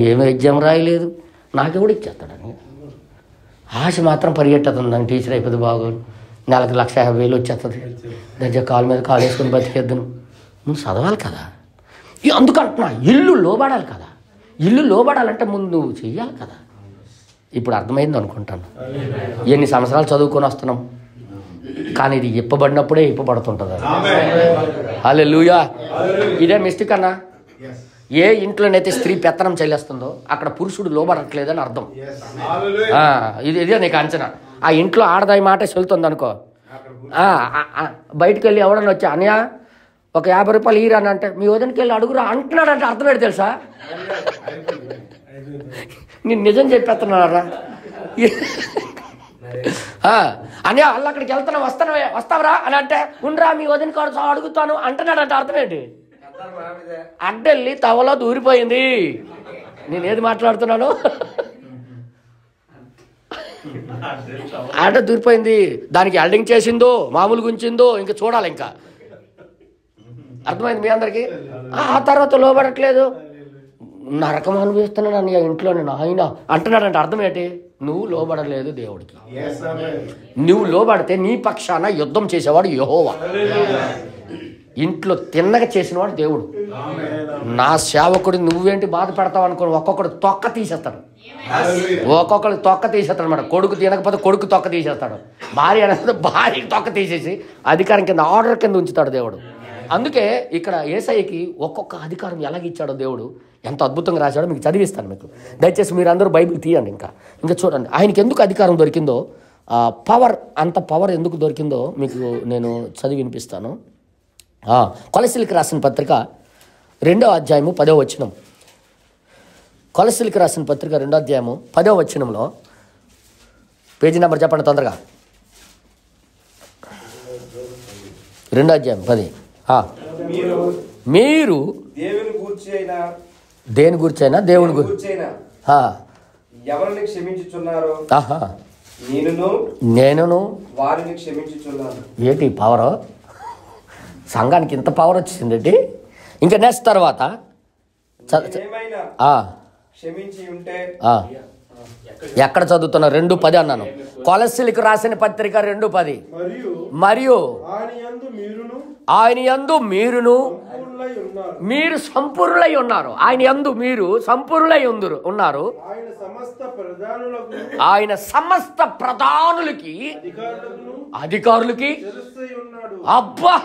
[SPEAKER 1] ఏమి ఎగ్జామ్ రాయలేదు, నాకెవడు ఇచ్చేస్తాడని ఆశ మాత్రం పరిగెట్టుతుంది. నన్ను టీచర్ అయిపోతుంది బాగోదు, నెలకు 1,50,000 వచ్చేస్తుంది, దగ్గర కాలు మీద కాలు వేసుకొని బతికేద్దును. నువ్వు చదవాలి కదా. అందుకంటున్నా ఇల్లు లోబడాలి కదా. ఇల్లు లోబడాలంటే ముందు నువ్వు చెయ్యాలి కదా. ఇప్పుడు అర్థమైంది అనుకుంటాను. ఎన్ని సంవత్సరాలు చదువుకొని వస్తున్నాం, కానీ ఇది ఇప్పబడినప్పుడే ఇప్పబడుతుంటుంది. హల్లెలూయా. ఇదే మిస్టేక్ అన్నా. ఏ ఇంట్లోనైతే స్త్రీ పెత్తనం చెల్లేస్తుందో అక్కడ పురుషుడు లోబడట్లేదని అర్థం. ఇదే నీకు అంచనా. ఆ ఇంట్లో ఆడదాయి మాట చెల్లుతుంది అనుకో, బయటకు వెళ్ళి ఎవడన్నా వచ్చి అన్నయ్య ఒక 50 రూపాయలు ఈరా అని అంటే, మీ వదినకి వెళ్ళి అడుగురా అంటున్నాడంటే అర్థం ఏంటి తెలుసా? నేను నిజం చెప్పేస్తున్నారా అని వాళ్ళు అక్కడికి వెళ్తున్నా వస్తావరా అని అంటే, ఉండరా మీ వదిన కాదు అడుగుతాను అంటున్నాడంటే అర్థం ఏంటి? అడ్డెళ్ళి తవలో దూరిపోయింది. నేనేది మాట్లాడుతున్నాను? ఆట దూరిపోయింది. దానికి ఎల్డింగ్ చేసిందో మామూలుగా ఉంచిందో ఇంకా చూడాలి. ఇంకా అర్థమైంది మీ అందరికీ. ఆ తర్వాత లోబడట్లేదు, నరకం అనుభవిస్తున్నాను నీ ఇంట్లో నేను ఆయన అంటున్నాడంటే అర్థం ఏంటి? నువ్వు లోబడలేదు దేవుడికి. నువ్వు లోబడితే నీ పక్షాన యుద్ధం చేసేవాడు యెహోవా. ఇంట్లో తిన్నగా చేసినవాడు దేవుడు. నా సేవకుడు నువ్వేంటి బాధ పెడతావు అనుకో, ఒక్కొక్కడు తొక్క తీసేస్తాడు. ఒక్కొక్కడు తొక్క తీసేస్తాడు అన్నమాట. కొడుకు తినకపోతే కొడుకు తొక్క తీసేస్తాడు, భార్య అనేది భార్యకి తొక్క తీసేసి అధికారం కింద ఆర్డర్ కింద ఉంచుతాడు దేవుడు. అందుకే ఇక్కడ యేసయ్యకి ఒక్కొక్క అధికారం ఎలాగిచ్చాడో దేవుడు ఎంత అద్భుతంగా రాశాడో మీకు చదివిస్తాను. మీకు దయచేసి మీరు అందరూ బైబిల్ తీయండి. ఇంకా చూడండి ఆయనకి ఎందుకు అధికారం దొరికిందో, పవర్, అంత పవర్ ఎందుకు దొరికిందో మీకు నేను చదివి వినిపిస్తాను. కొలస్సీలకు రాసిన పత్రిక 2వ అధ్యాయము 10వ వచనం. కొలస్సీలకు రాసిన పత్రిక 2వ అధ్యాయము 10వ వచనంలో పేజీ నెంబర్ చెప్పండి తొందరగా. 2వ అధ్యాయం 10. మీరు దేని గురించైనా దేవుని గురించైనా
[SPEAKER 3] ఎవరిని క్షమించుచున్నారో
[SPEAKER 1] నేనును
[SPEAKER 3] వారిని క్షమించుచున్నాను.
[SPEAKER 1] ఏంటి పవర్? సంఘానికి ఇంత పవర్ వచ్చిందండి. ఇంకా నెక్స్ట్ తర్వాత
[SPEAKER 3] క్షమించి ఉంటే
[SPEAKER 1] ఎక్కడ చదువుతున్నా? 2:10 అన్నాను. కొలస్సీలకు రాసిన పత్రిక 2:10. మరియు ఆయన యందు మీరును మీరు సంపూర్ణులై ఉన్నారు. ఆయన యందు మీరు సంపూర్ణులై ఉన్నారు. ఆయన సమస్త ప్రధానులకి అధికారులకి అబ్బా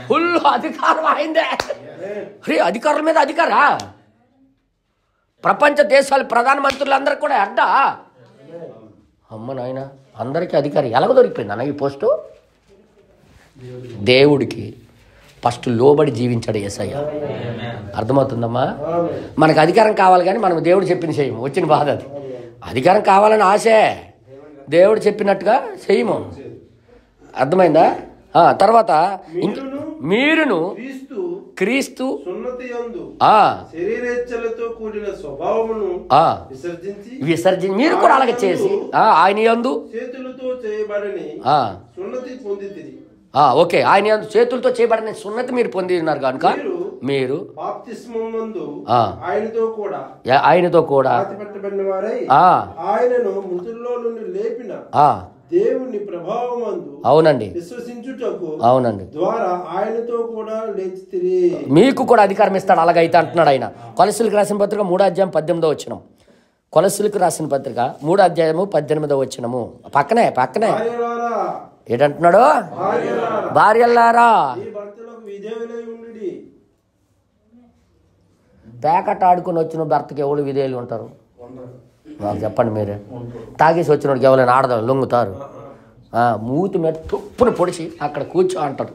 [SPEAKER 1] ఫుల్ అధికారం అయిందే. అధికారుల మీద అధికారా? ప్రపంచ దేశాల ప్రధానమంత్రులందరికీ కూడా అడ్డా. అమ్మ నాయన, అందరికీ అధికారి ఎలాగ దొరికిపోయింది అన్న ఈ పోస్టు? దేవుడికి ఫస్ట్ లోబడి జీవించాడు యేసయ్య. అర్థమవుతుందమ్మా? మనకు అధికారం కావాలి కానీ మనం దేవుడు చెప్పిన చేయము. వచ్చిన బాధ అది. అధికారం కావాలని ఆశే, దేవుడు చెప్పినట్టుగా చేయము. అర్థమైందా? తర్వాత మీరును క్రీస్తు విసర్జించి మీరు కూడా అలాగే చేసి ఆయన యందు ఓకే ఆయన యందు చేతులతో చేయబడిన సున్నతి మీరు పొంది ఉన్నారు కనుక మీరు ఆయనతో కూడా
[SPEAKER 3] దేవుని ప్రభావమందు
[SPEAKER 1] అవునండి
[SPEAKER 3] విశ్వసించుటకు
[SPEAKER 1] అవునండి
[SPEAKER 3] ద్వారా ఆయనతో కూడా లేచితిరి.
[SPEAKER 1] మీకు కూడా అధికారం ఇస్తాడు. అలాగైతే అంటున్నాడు ఆయన. కొలస్సీలకు రాసిన పత్రిక 3వ అధ్యాయం 18వ వచనం. కొలస్సీలకు రాసిన పత్రిక 3వ అధ్యాయము 18వ వచనము. పక్కనే ఏంటంటున్నాడు? భార్యలారా ప్యాకెట్ ఆడుకుని వచ్చిన భర్తకి ఎవరు విధేయులు ఉంటారు? నాకు చెప్పండి మీరే. తాగేసి వచ్చినోడికి ఎవరైనా ఆడదాం లొంగుతారు. మూతి మీద తుప్పును పొడిచి అక్కడ కూర్చో అంటారు.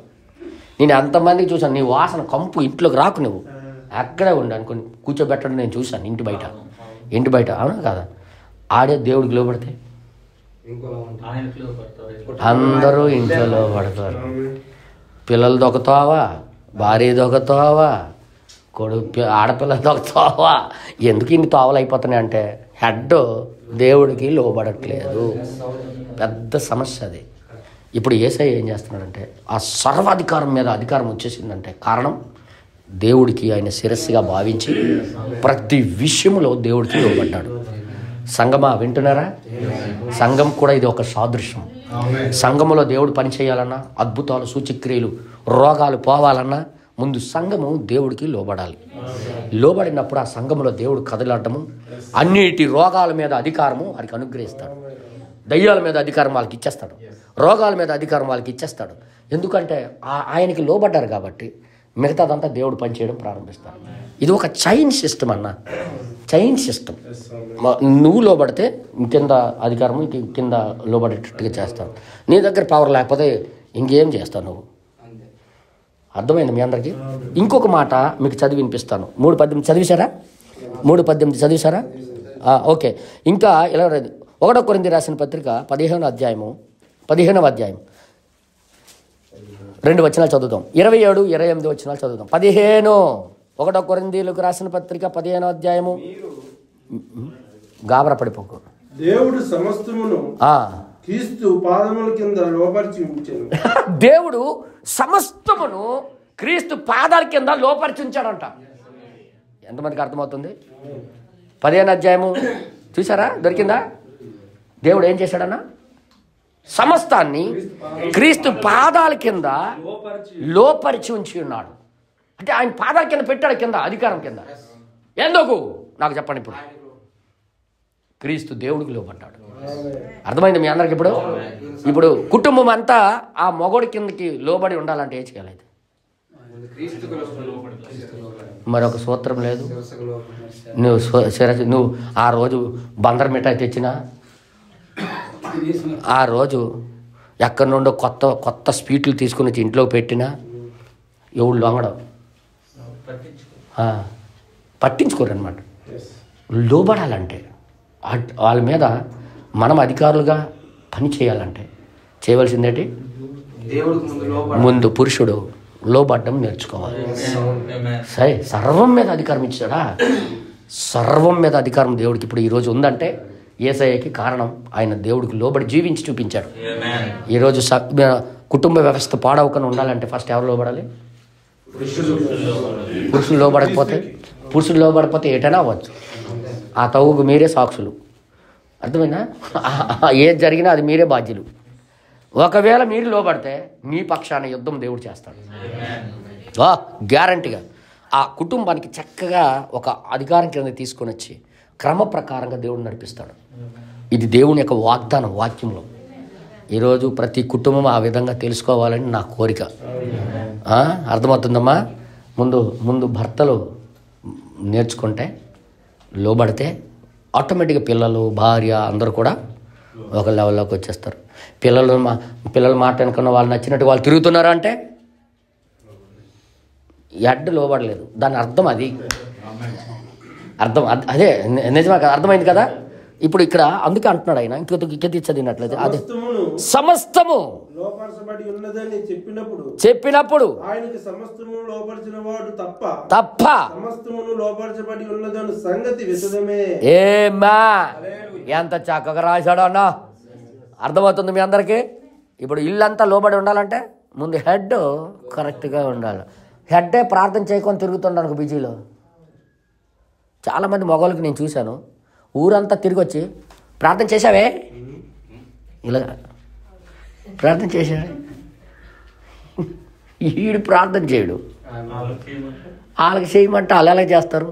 [SPEAKER 1] నేను ఎంతమందికి చూశాను. నీ వాసన కంపు ఇంట్లోకి రాకు, నువ్వు అక్కడే ఉండి అనుకుని కూర్చోబెట్టడం నేను చూశాను ఇంటి బయట. అవునా కదా? ఆడే దేవుడికి లోబడితే అందరూ ఇంట్లో పడతారు. పిల్లలు దొక్కుతావా, భార్య దొక్కుతావా, కొడుకు ఆడపిల్లలు దొక్కుతావా? ఎందుకు ఇన్ని తోవలు అయిపోతున్నాయి అంటే హెడ్ దేవుడికి లోబడట్లేదు. పెద్ద సమస్య అది. ఇప్పుడు యేసయ్య ఏం చేస్తున్నాడంటే ఆ సర్వాధికారం మీద అధికారం వచ్చేసిందంటే కారణం దేవుడికి ఆయన శిరస్సుగా భావించి ప్రతి విషయంలో దేవుడికి లోబడ్డాడు. సంఘమా వింటున్నారా? సంఘం కూడా ఇది ఒక సాదృశ్యం. సంఘములో దేవుడు పని చేయాలన్నా, అద్భుతాలు సూచక్రియలు రోగాలు పోవాలన్నా ముందు సంఘము దేవుడికి లోబడాలి. లోబడినప్పుడు ఆ సంఘములో దేవుడు కదలాడము, అన్నిటి రోగాల మీద అధికారము వారికి అనుగ్రహిస్తాడు. దయ్యాల మీద అధికారం వాళ్ళకి ఇచ్చేస్తాడు, రోగాల మీద అధికారం వాళ్ళకి ఇచ్చేస్తాడు. ఎందుకంటే ఆయనకి లోబడ్డారు కాబట్టి మిగతాదంతా దేవుడు పనిచేయడం ప్రారంభిస్తాడు. ఇది ఒక చైన్ సిస్టమ్ అన్న, చైన్ సిస్టమ్. నువ్వు లోబడితే కింద అధికారము కింద లోబడేటట్టుగా చేస్తాను. నీ దగ్గర పవర్ లేకపోతే ఇంకేం చేస్తావు నువ్వు? అర్థమైంది మీ అందరికీ? ఇంకొక మాట మీకు చదివి వినిపిస్తాను. 3:18 చదివిసారా? 3:18 చదివిసారా? ఓకే. ఇంకా ఇలా 1 కొరింథీ రాసిన పత్రిక 15వ అధ్యాయం 2 వచనాలు చదువుతాం. 27, 28 వచనాలు చదువుతాం. 1 కొరింథీలకు రాసిన పత్రిక 15వ అధ్యాయము. గాబరా పడిపోకు.
[SPEAKER 3] దేవుడు సమస్తమును
[SPEAKER 1] ఆ.
[SPEAKER 3] క్రీస్తు పాదముల కింద లోపరిచి ఉంచెను.
[SPEAKER 1] దేవుడు సమస్తమును క్రీస్తు పాదాల కింద లోపరిచి ఉంచాడంట. ఎంతమందికి అర్థమవుతుంది? 15వ అధ్యాయము చూసారా? దొరికిందా? దేవుడు ఏం చేశాడన్నా? సమస్తాన్ని క్రీస్తు పాదాల కింద లోపరిచి ఉంచి ఉన్నాడు. అంటే ఆయన పాదాల కింద పెట్టాడు, కింద అధికారం కింద. ఎందుకు నాకు చెప్పండి. ఇప్పుడు క్రీస్తు దేవుడికి లోపడ్డాడు. అర్థమైంది మీ అందరికి? ఇప్పుడు కుటుంబం అంతా ఆ మొగోడి కిందకి లోబడి ఉండాలంటే ఏం చేయాలి? మరొక సూత్రం లేదు. నువ్వు ఆ రోజు బందర్ మిఠాయి తెచ్చినా, ఆ రోజు ఎక్కడి నుండో కొత్త కొత్త స్వీట్లు తీసుకుని వచ్చి ఇంట్లో పెట్టినా ఎవడు లొంగడం పట్టించుకోరు అనమాట. లోబడాలంటే వాళ్ళ మీద మనం అధికారులుగా పని చేయాలంటే చేయవలసిందేంటి? ముందు పురుషుడు లోబడ్డం నేర్చుకోవాలి. సరే, సర్వం మీద అధికారం ఇచ్చాడా? సర్వం మీద అధికారం దేవుడికి ఇప్పుడు ఈరోజు ఉందంటే యేసయ్యకి కారణం ఆయన దేవుడికి లోబడి జీవించి చూపించాడు. ఈరోజు కుటుంబ వ్యవస్థ పాడవకుండా ఉండాలంటే ఫస్ట్ ఎవరు లోబడాలి? పురుషులు లోబడకపోతే ఏటైనా అవ్వచ్చు. ఆ తవుకు మీరే సాక్షులు. అర్థమైనా? ఏది జరిగినా అది మీరే బాధ్యులు. ఒకవేళ మీరు లోబడితే మీ పక్షాన యుద్ధం దేవుడు చేస్తాడు. గ్యారంటీగా ఆ కుటుంబానికి చక్కగా ఒక అధికారం కింద తీసుకొని వచ్చి క్రమ ప్రకారంగా దేవుడు నడిపిస్తాడు. ఇది దేవుని యొక్క వాగ్దానం వాక్యంలో. ఈరోజు ప్రతి కుటుంబం ఆ విధంగా తెలుసుకోవాలని నా కోరిక. అర్థమవుతుందమ్మా? ముందు భర్తలు నేర్చుకుంటే, లోబడితే ఆటోమేటిక్గా పిల్లలు, భార్య అందరూ కూడా ఒక లెవెల్లోకి వచ్చేస్తారు. పిల్లల మాట అనుకున్న వాళ్ళు నచ్చినట్టు వాళ్ళు తిరుగుతున్నారా అంటే ఎడ్డు లోబడలేదు. దాని అర్థం అది. అదే నిజమే కదా? అర్థమైంది కదా? ఇప్పుడు ఇక్కడ అందుకే అంటున్నాడు ఆయన. ఇంకొక చదివినట్లయితే అదే సమస్తము
[SPEAKER 3] లోపరచబడి ఉన్నదని
[SPEAKER 1] చెప్పినప్పుడు
[SPEAKER 3] ఆయనకి సమస్తము లోపరిచిన వాడు
[SPEAKER 1] తప్ప
[SPEAKER 3] సమస్తమును లోపరచబడి ఉన్నదని సంగతి విశదమే.
[SPEAKER 1] ఏమా ఎంత చక్కగా రాశాడు అన్న. అర్థమవుతుంది మీ అందరికీ? ఇప్పుడు ఇల్లంతా లోబడి ఉండాలంటే ముందు హెడ్ కరెక్ట్గా ఉండాలి. హెడ్డే ప్రార్థన చేయకొని తిరుగుతుండను బిజీలో. చాలామంది మగవాళ్ళకి నేను చూశాను, ఊరంతా తిరిగి వచ్చి ప్రార్థన చేశావే, ఇలా ప్రార్థన చేశాడు. ఈడు ప్రార్థన చేయడు, వాళ్ళకి చేయమంటే వాళ్ళు ఎలా చేస్తారు?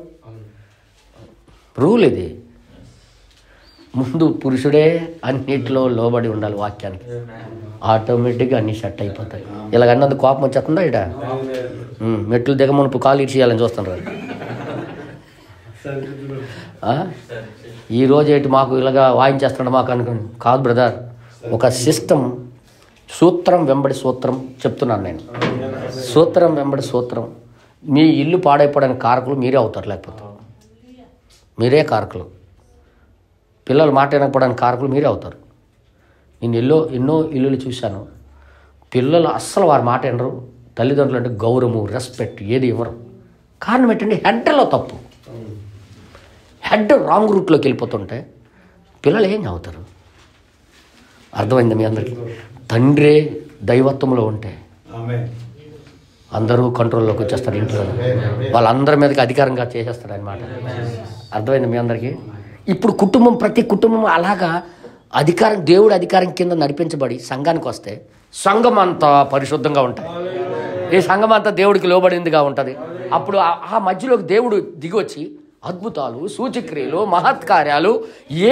[SPEAKER 1] రూల్ ఇది. ముందు పురుషుడే అన్నిట్లో లోబడి ఉండాలి వాక్యానికి. ఆటోమేటిక్గా అన్నీ సెట్ అయిపోతాయి. ఇలాగన్నది కోపం వచ్చేస్తుందా? ఇట మెట్లు దిగమనుపు కాలు ఇచ్చేయాలని చూస్తున్నారు. ఈరోజు ఏంటి మాకు ఇలాగా వాయించేస్తున్నాడు మాకు అనుకోండి. కాదు బ్రదర్, ఒక సిస్టమ్, సూత్రం వెంబడి సూత్రం చెప్తున్నాను నేను. సూత్రం వెంబడి సూత్రం. మీ ఇల్లు పాడైపోవడానికి కారకులు మీరే అవుతారు, లేకపోతే మీరే కారకులు. పిల్లలు మాట వినకపోవడానికి కారకులు మీరే అవుతారు. నేను ఎన్నో ఇల్లులు చూశాను, పిల్లలు అస్సలు వారి మాట వినరు. తల్లిదండ్రులు అంటే గౌరవము, రెస్పెక్ట్ ఏది ఇవ్వరు. కారణం ఏంటంటే హెడ్లో తప్పు. హెడ్ రాంగ్ రూట్లోకి వెళ్ళిపోతుంటే పిల్లలు ఏం అవుతారు? అర్థమైంది మీ అందరికీ? తండ్రే దైవత్వంలో ఉంటే అందరూ కంట్రోల్లోకి వచ్చేస్తారు. ఇంట్లో వాళ్ళందరి మీదకి అధికారంగా చేసేస్తాడు అన్నమాట. అర్థమైంది మీ అందరికీ? ఇప్పుడు ప్రతి కుటుంబం అలాగా దేవుడి అధికారం కింద నడిపించబడి సంఘానికి వస్తే సంఘం అంతా పరిశుద్ధంగా ఉంటుంది. ఈ సంఘం అంతా దేవుడికి లోబడిందిగా ఉంటుంది. అప్పుడు ఆ మధ్యలోకి దేవుడు దిగొచ్చి అద్భుతాలు, సూచక్రియలు, మహత్కార్యాలు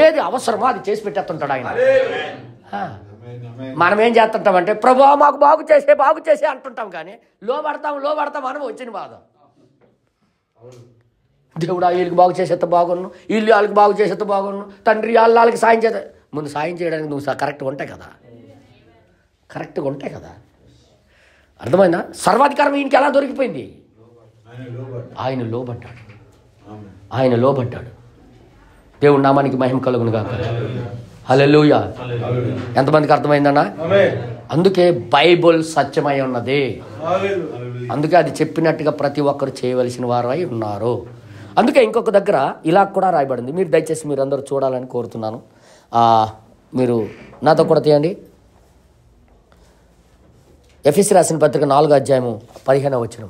[SPEAKER 1] ఏది అవసరమో అది చేసి పెట్టేస్తుంటాడు ఆయన. మనం ఏం చేస్తుంటామంటే ప్రభువా మాకు బాగు చేసే అంటుంటాం, కానీ లోబడతాం మనం వచ్చిన బాధ. దేవుడు వీళ్ళకి బాగు చేసేస్తే బాగున్నాను, వీళ్ళు వాళ్ళకి బాగు చేసేస్తే బాగున్నాను, తండ్రి వాళ్ళకి సాయం చేస్తే ముందు సాయం చేయడానికి నువ్వు కరెక్ట్గా ఉంటాయి కదా. అర్థమైందా? సర్వాధికారం ఈయనకి ఎలా దొరికిపోయింది? ఆయన లోబడ్డాడు. దేవుడు నామానికి మహిమ కలుగును గాక. హల్లెలూయా. ఎంతమందికి అర్థమైందన్నా? అందుకే బైబుల్ సత్యమై ఉన్నది. అందుకే అది చెప్పినట్టుగా ప్రతి ఒక్కరు చేయవలసిన వారు అయి ఉన్నారు. అందుకే ఇంకొక దగ్గర ఇలా కూడా రాయబడింది. మీరు దయచేసి మీరందరూ చూడాలని కోరుతున్నాను. మీరు నాతో కూడా తీయండి. ఎఫెసీ రాసిన పత్రిక 4:15.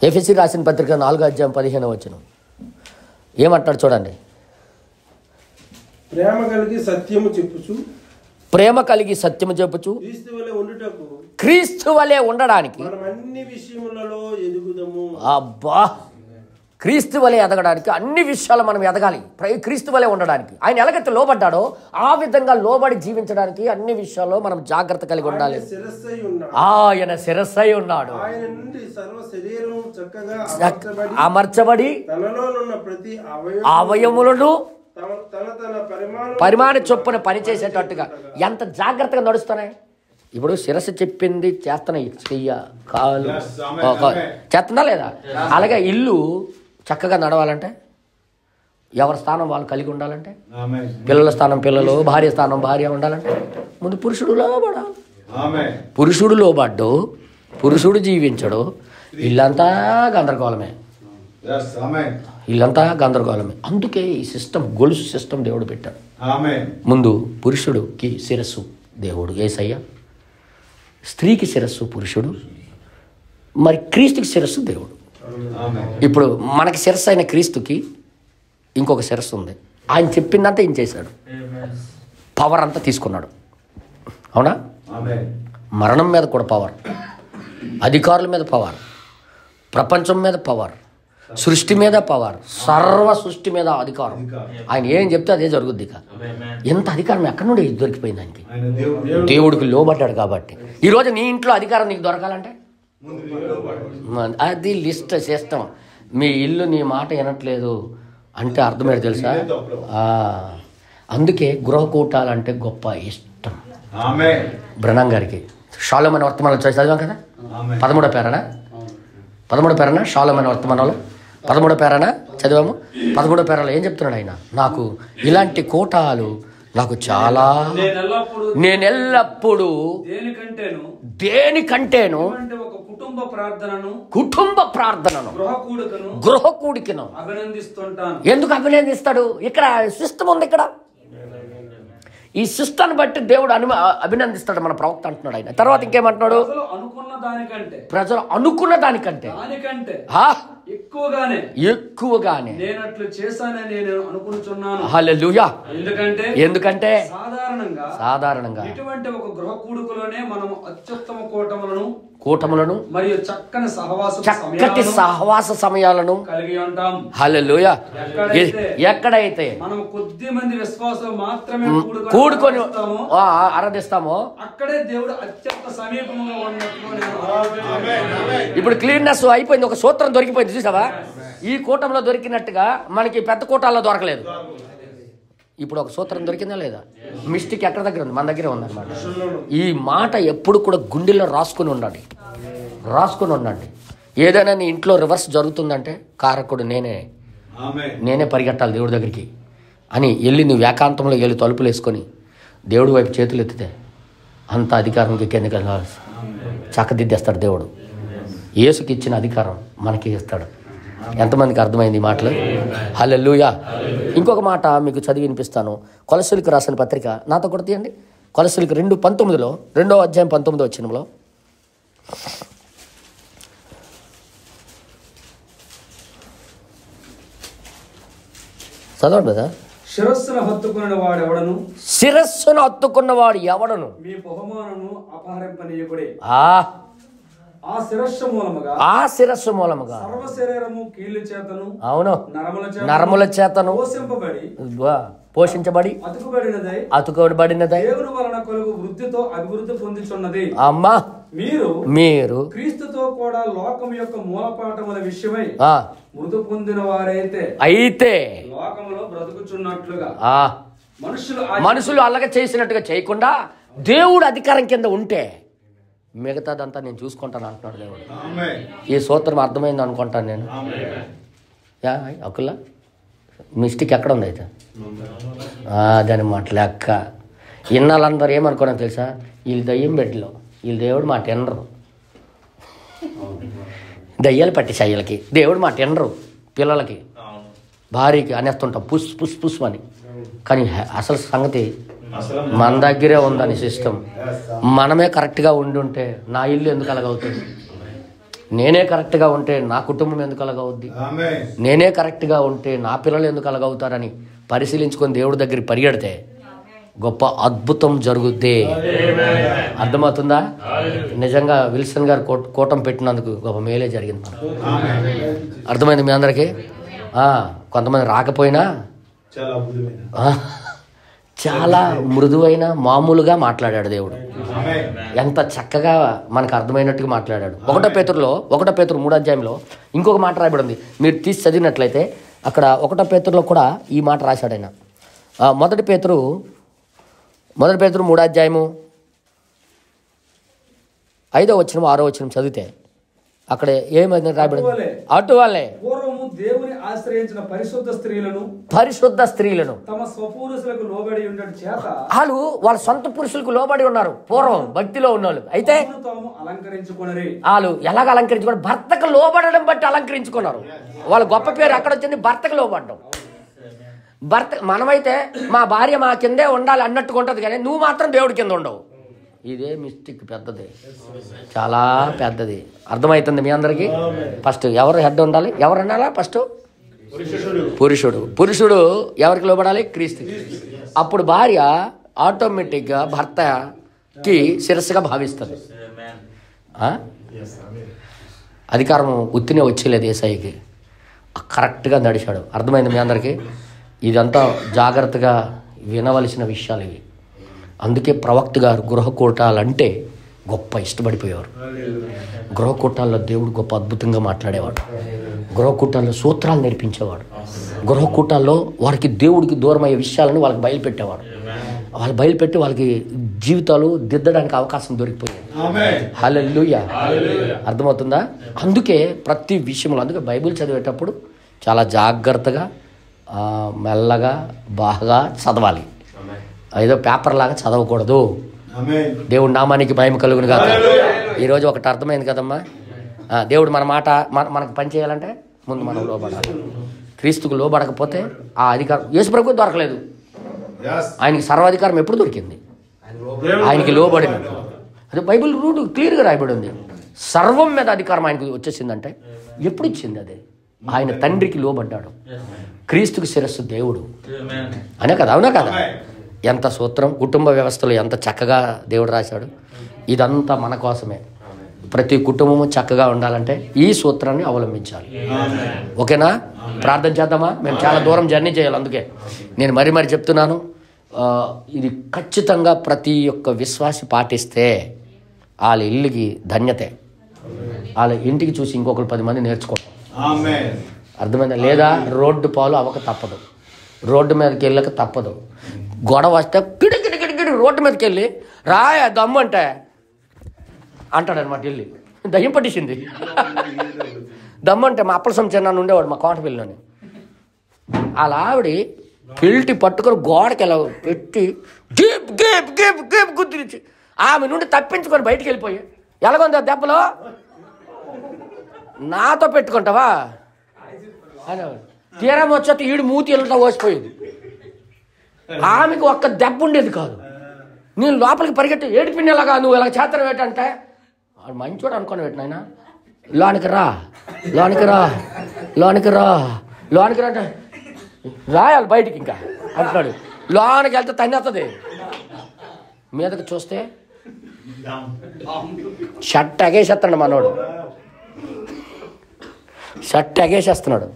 [SPEAKER 1] ఎఫెసీ రాసిన పత్రిక 4:15. ఏమంటాడు చూడండి.
[SPEAKER 3] ప్రేమ కలిగి సత్యము చెప్పుచు క్రీస్తు వలె ఉండడానికి మనం అన్ని విషయములలో ఎదుగుదము.
[SPEAKER 1] అబ్బా, క్రీస్తు వలె ఎదగడానికి అన్ని విషయాలు మనం ఎదగాలి. క్రీస్తు వలె ఉండడానికి ఆయన ఎలాగైతే లోబడ్డాడో ఆ విధంగా లోబడి జీవించడానికి అన్ని విషయాల్లో మనం జాగ్రత్త కలిగి ఉండాలి. ఆయన శిరస్సై ఉన్నాడు. అమర్చబడి
[SPEAKER 3] ప్రతి
[SPEAKER 1] అవయములను పరిమాణ చొప్పున పనిచేసేటట్టుగా ఎంత జాగ్రత్తగా నడుస్తున్నాయి. ఇప్పుడు శిరస్సు చెప్పింది చేస్తున్నాయి, చెయ్య కాలు చేస్తుందా లేదా? అలాగే ఇల్లు చక్కగా నడవాలంటే ఎవరి స్థానం వాళ్ళు కలిగి ఉండాలంటే, పిల్లల స్థానం పిల్లలు, భార్య స్థానం భార్య ఉండాలంటే ముందు పురుషుడు లోబడాలి. పురుషుడు లోబడ్డు, పురుషుడు జీవించడు, ఇల్లంతా గందరగోళమే. ఇల్లంతా గందరగోళమే. అందుకే ఈ సిస్టమ్, గొలుసు సిస్టమ్ దేవుడు పెట్టాడు. ముందు పురుషుడికి శిరస్సు దేవుడు యేసయ్య, స్త్రీకి శిరస్సు పురుషుడు, మరి క్రీస్తుకి శిరస్సు దేవుడు. ఇప్పుడు మనకి శిరస్సు అయిన క్రీస్తుకి ఇంకొక శిరస్సు ఉంది. ఆయన చెప్పిందంతా ఏం చేశాడు, పవర్ అంతా తీసుకున్నాడు. అవునా? మరణం మీద కూడా పవర్, అధికారుల మీద పవర్, ప్రపంచం మీద పవర్, సృష్టి మీద పవర్, సర్వ సృష్టి మీద అధికారం. ఆయన ఏం చెప్తే అదే జరుగుద్ది. ఎంత అధికారం ఎక్కడి నుండి దొరికిపోయింది ఆయనకి? దేవుడికి లోబడ్డాడు కాబట్టి. ఈరోజు నీ ఇంట్లో అధికారం నీకు దొరకాలంటే అది లిస్ట్ సిస్టమ్. మీ ఇల్లు నీ మాట వినట్లేదు అంటే అర్థమేది తెలుసా? అందుకే గృహకూటాలంటే గొప్ప ఇష్టం బ్రహ్నం గారికి. షాలోమోను వర్తమానాలు చదివాం కదా, 13వ పేరనా షాలోమోను వర్తమానాలు 13వ పేరనా చదివాము. 13వ పేరాలో ఏం చెప్తున్నాడు ఆయన? నాకు ఇలాంటి కూటాలు నాకు చాలా, నేనెల్లప్పుడూ దేనికంటేను కుటుంబ ప్రార్థనను గృహ కూడికను
[SPEAKER 2] అభినందిస్తుంటాను.
[SPEAKER 1] ఎందుకు అభినందిస్తాడు? ఇక్కడ సిస్టమ్ ఉంది. ఇక్కడ ఈ సిస్టాన్ని బట్టి దేవుడు అభినందిస్తాడు. మన ప్రవక్త అంటున్నాడు ఆయన. తర్వాత ఇంకేమంటున్నాడు? ప్రజలు అనుకున్న దానికంటే ఎక్కువగానే
[SPEAKER 2] నేనట్లు చేశానని నేను అనుకుంటున్నాను.
[SPEAKER 1] హల్లెలూయా. ఎందుకంటే
[SPEAKER 2] సాధారణంగా ఇటువంటి ఒక గృహ కూడుకులోనే మనం అత్యుత్తమ కూటములను మరియు చక్కటి
[SPEAKER 1] సహవాస సమయాలను
[SPEAKER 2] కలిగి ఉంటాం.
[SPEAKER 1] హల్లెలూయా. ఎక్కడైతే
[SPEAKER 2] మనం కొద్ది మంది విశ్వాసం మాత్రమే
[SPEAKER 1] కూడుకొని ఆరాధిస్తామో
[SPEAKER 2] అక్కడే దేవుడు అత్యంత సమీపంగా ఉన్నట్లు.
[SPEAKER 1] ఇప్పుడు క్లీన్నెస్ అయిపోయింది, ఒక సూత్రం దొరికిపోయింది. చూసావా? ఈ కూటంలో దొరికినట్టుగా మనకి పెద్ద కూటాల్లో దొరకలేదు. ఇప్పుడు ఒక సూత్రం దొరికిందా లేదా? మిస్టేక్ ఎక్కడ దగ్గర ఉంది? మన దగ్గరే ఉందన్నమాట. ఈ మాట ఎప్పుడు కూడా గుండెల్లో రాసుకుని ఉండండి. ఏదైనా నీ ఇంట్లో రివర్స్ జరుగుతుందంటే కారకుడు నేనే పరిగెట్టాలి దేవుడి దగ్గరికి అని వెళ్ళి నువ్వు ఏకాంతంలో వెళ్ళి తలుపులు వేసుకొని దేవుడి వైపు చేతులు ఎత్తితే అంత అధికారం కిందకి చక్కదిద్దేస్తాడు దేవుడు. యేసుకి ఇచ్చిన అధికారం మనకి ఇస్తాడు. ఎంతమందికి అర్థమైంది ఈ మాటలు? హల్లెలూయా. ఇంకొక మాట మీకు చదివి వినిపిస్తాను. కొలస్సీలకు రాసిన పత్రిక నాతో కూడా తీయండి. కొలస్సీలకు 2:19 2వ అధ్యాయం 19వ వచనంలో చదవండి కదా.
[SPEAKER 2] శిరస్సును
[SPEAKER 1] హత్తుకున్నవాడు ఎవడను
[SPEAKER 2] మీ బహుమానము అపహరింపనీయకుడే. ఆ శిరస్సు మూలముగా సర్వ శరీరము కీళ్ళ చేతను
[SPEAKER 1] అవును నరముల చేతను పోషించబడి అతుకబడినదై
[SPEAKER 2] దేవుని వలన కలుగు వృద్ధితో అభివృద్ధి పొందుచున్నది.
[SPEAKER 1] అమ్మా, మీరు
[SPEAKER 2] క్రీస్తుతో కూడా లోకం యొక్క మూలపాఠముల విషయమై మృతి పొందిన వారైతే లోకములో బ్రతుకుచున్నట్లుగా
[SPEAKER 1] మనుషులు అలాగే చేసినట్టుగా చేయకుండా దేవుడు అధికారం కింద ఉంటే మిగతాదంతా నేను చూసుకుంటాను అంటున్నాడు దేవుడు. ఈ సూత్రం అర్థమైంది అనుకుంటాను నేను. అకుల్లా మిస్టేక్ ఎక్కడ ఉంది అయితే? దాని మాట లెక్క. ఇన్నాళ్ళందరూ ఏమనుకున్నాను తెలుసా? వీళ్ళు దయ్యం బిడ్డలు, వీళ్ళు దేవుడు మాట వినరు. దయ్యాలు పట్టి చెయ్యలకి దేవుడు మాట వినరు పిల్లలకి. భార్యకి అనేస్తుంటాం పుస్ పుస్ పుస్ అని. కానీ అసలు సంగతి మన దగ్గరే ఉందని సిస్టమ్. మనమే కరెక్ట్గా ఉంటే నా ఇల్లు ఎందుకు అలాగవుతుంది? నేనే కరెక్ట్గా ఉంటే నా కుటుంబం ఎందుకు అలాగవుద్ది? నేనే కరెక్ట్గా ఉంటే నా పిల్లలు ఎందుకు అలాగవుతారని పరిశీలించుకొని దేవుడి దగ్గరికి పరిగెడితే గొప్ప అద్భుతం జరుగుద్ది. అర్థమవుతుందా? నిజంగా విల్సన్ గారు కూటం పెట్టినందుకు గొప్ప మేలే జరిగింది. అర్థమైంది మీ అందరికీ? కొంతమంది రాకపోయినా చాలా మృదువైన మామూలుగా మాట్లాడాడు దేవుడు. ఎంత చక్కగా మనకు అర్థమైనట్టుగా మాట్లాడాడు. 1 పేతురులో 1 పేతురు 3వ అధ్యాయంలో ఇంకొక మాట రాయబడి ఉంది. మీరు తీసి చదివినట్లయితే అక్కడ 1 పేతురులో కూడా ఈ మాట రాశాడు ఆయన. 1 పేతురు 3వ అధ్యాయము 5వ వచనం 6వ వచనం చదివితే అక్కడ ఏమైంది రాయబడింది? అటువలే
[SPEAKER 2] పూర్వము దేవుని ఆశ్రయించిన పరిశుద్ధ స్త్రీలను తమ స్వపురుషులకు లోబడి ఉండడం చేత
[SPEAKER 1] వాళ్ళ సొంత పురుషులకు లోబడి ఉన్నారు. పూర్వం భక్తిలో ఉన్నవాళ్ళు అయితే వాళ్ళు ఎలాగ అలంకరించుకున్నారు? భర్తకు లోబడడం బట్టి అలంకరించుకున్నారు. వాళ్ళ గొప్ప పేరు ఎక్కడ వచ్చింది? భర్తకు లోబడడం. మనమైతే మా భార్య మా కిందే ఉండాలి అన్నట్టుగా ఉంటుంది, కానీ నువ్వు మాత్రం దేవుడి కింద ఉండవు. ఇదే మిస్టేక్ పెద్దది, చాలా పెద్దది. అర్థమవుతుంది మీ అందరికీ? ఫస్ట్ ఎవరు హెడ్ ఉండాలి? ఎవరు ఉండాలా? ఫస్ట్ పురుషుడు ఎవరికి లోబడాలి? క్రీస్తుకి. అప్పుడు భార్య ఆటోమేటిక్గా భర్తకి శిరస్సుగా భావిస్తుంది. అధికారం ఉత్తినే వచ్చేలేదు యేసయ్యకి, కరెక్ట్గా నడిచాడు. అర్థమైంది మీ అందరికీ? ఇదంతా జాగ్రత్తగా వినవలసిన విషయాలు ఇవి. అందుకే ప్రవక్త గారు గృహకూటాలంటే గొప్ప ఇష్టపడిపోయేవారు. గృహకూటాల్లో దేవుడు గొప్ప అద్భుతంగా మాట్లాడేవాడు. గృహకూటాల్లో సూత్రాలు నేర్పించేవాడు. గృహకూటాల్లో వారికి దేవుడికి దూరమయ్యే విషయాలను వాళ్ళకి బయలుపెట్టేవాడు. వాళ్ళు బయలుపెట్టి వాళ్ళకి జీవితాలు దిద్దడానికి అవకాశం దొరికిపోయింది. హల్లెలూయా! అర్థమవుతుందా? అందుకే ప్రతి విషయంలో, అందుకే బైబిల్ చదివేటప్పుడు చాలా జాగ్రత్తగా మెల్లగా బాగా చదవాలి. ఏదో పేపర్ లాగా చదవకూడదు. దేవుడి నామానికి మహిమ కలుగును గాక. ఈరోజు ఒకటి అర్థమైంది కదమ్మా. దేవుడు మన మాట మనకు పని చేయాలంటే ముందు మనం లోబడాలి. క్రీస్తుకు లోబడకపోతే ఆ అధికారం యేసుప్రభువుకు దొరకలేదు. ఆయనకి సర్వాధికారం ఎప్పుడు దొరికింది? ఆయనకి లోబడినప్పుడు. అదే బైబిల్ రూల్ క్లియర్గా రాయబడి ఉంది. సర్వం మీద అధికారం ఆయనకు వచ్చేసిందంటే ఎప్పుడు ఇచ్చింది? అదే ఆయన తండ్రికి లోబడ్డాడు. క్రీస్తుకు శిరస్సు దేవుడు అనే కదా, అవునా కదా? ఎంత సూత్రం! కుటుంబ వ్యవస్థలో ఎంత చక్కగా దేవుడు రాశాడు. ఇదంతా మన కోసమే. ప్రతి కుటుంబము చక్కగా ఉండాలంటే ఈ సూత్రాన్ని అవలంబించాలి. ఓకేనా? ప్రార్థన చేద్దామా? మేము చాలా దూరం జర్నీ చేయాలి. అందుకే నేను మరీ చెప్తున్నాను. ఇది ఖచ్చితంగా ప్రతి ఒక్క విశ్వాసి పాటిస్తే వాళ్ళ ఇల్లుకి ధన్యతే. వాళ్ళ ఇంటికి చూసి ఇంకొకరు 10 మంది నేర్చుకోవడం. అర్థమైందా? లేదా రోడ్డు పాలు అవ్వక తప్పదు. రోడ్డు మీదకి వెళ్ళక తప్పదు. గొడవ వస్తే గిడి రోడ్డు మీదకి వెళ్ళి రాయ దమ్ము అంటే అంటాడనమాట. వెళ్ళి దయ్యం పట్టేసింది. దమ్ము అంటే మా అప్పలసం చిన్న ఉండేవాడు మా కోటపిల్లని. అలా ఆవిడ పిల్టి పట్టుకొని గోడకి ఎలా పెట్టి గేప్ గేప్ గేప్ గేప్ గుర్తించి ఆమె నుండి తప్పించుకొని బయటికి వెళ్ళిపోయి, ఎలాగొంది దెబ్బలో నాతో పెట్టుకుంటావా అనేవాడు. తీరం వచ్చేస్తే ఈడు మూతి వెళ్ళటం పోసిపోయేది. ఆమెకు ఒక్క దెబ్బ ఉండేది కాదు. నేను లోపలికి పరిగెట్టి ఏడిపినలాగా నువ్వు ఇలా చేతన పెట్టంటే వాడు మంచోడు అనుకుని పెట్టిన ఆయన. లోనికి రా అంటే రాయాలి బయటికి ఇంకా అంటున్నాడు. లోనికి వెళ్తే తన్నేస్తుంది. మీదకి చూస్తే షర్ట్ ఎగేసేస్తాడు మనోడు. షర్ట్ ఎగేసేస్తున్నాడు.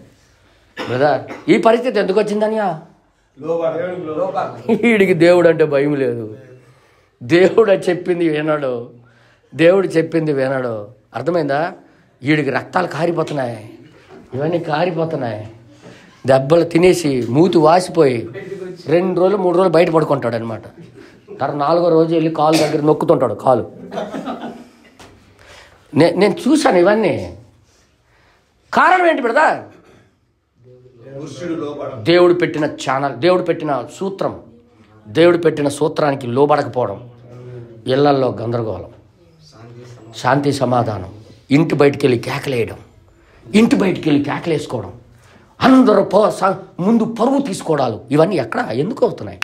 [SPEAKER 1] బ్రదర్, ఈ పరిస్థితి ఎందుకు వచ్చిందనియా? వీడికి దేవుడు అంటే భయం లేదు. దేవుడు చెప్పింది వినడు. అర్థమైందా? వీడికి రక్తాలు కారిపోతున్నాయి, ఇవన్నీ కారిపోతున్నాయి. దెబ్బలు తినేసి మూతి వాసిపోయి 2 రోజులు 3 రోజులు బయట పడుకుంటాడు అనమాట. తర్వాత 4వ రోజు వెళ్ళి కాలు దగ్గర నొక్కుతుంటాడు కాలు. నేను చూశాను ఇవన్నీ. కారణం ఏంటి బ్రదర్? దేవుడు పెట్టిన ఛానల్, దేవుడు పెట్టిన సూత్రం, దేవుడు పెట్టిన సూత్రానికి లోబడకపోవడం. ఇళ్లల్లో గందరగోళం, శాంతి సమాధానం, ఇంటి బయటికి వెళ్ళి కేకలేయడం, ఇంటి బయటికి వెళ్ళి కేకలేసుకోవడం. అందరూ ముందు పరువు తీసుకోవడాలు ఇవన్నీ ఎక్కడ ఎందుకు అవుతున్నాయి?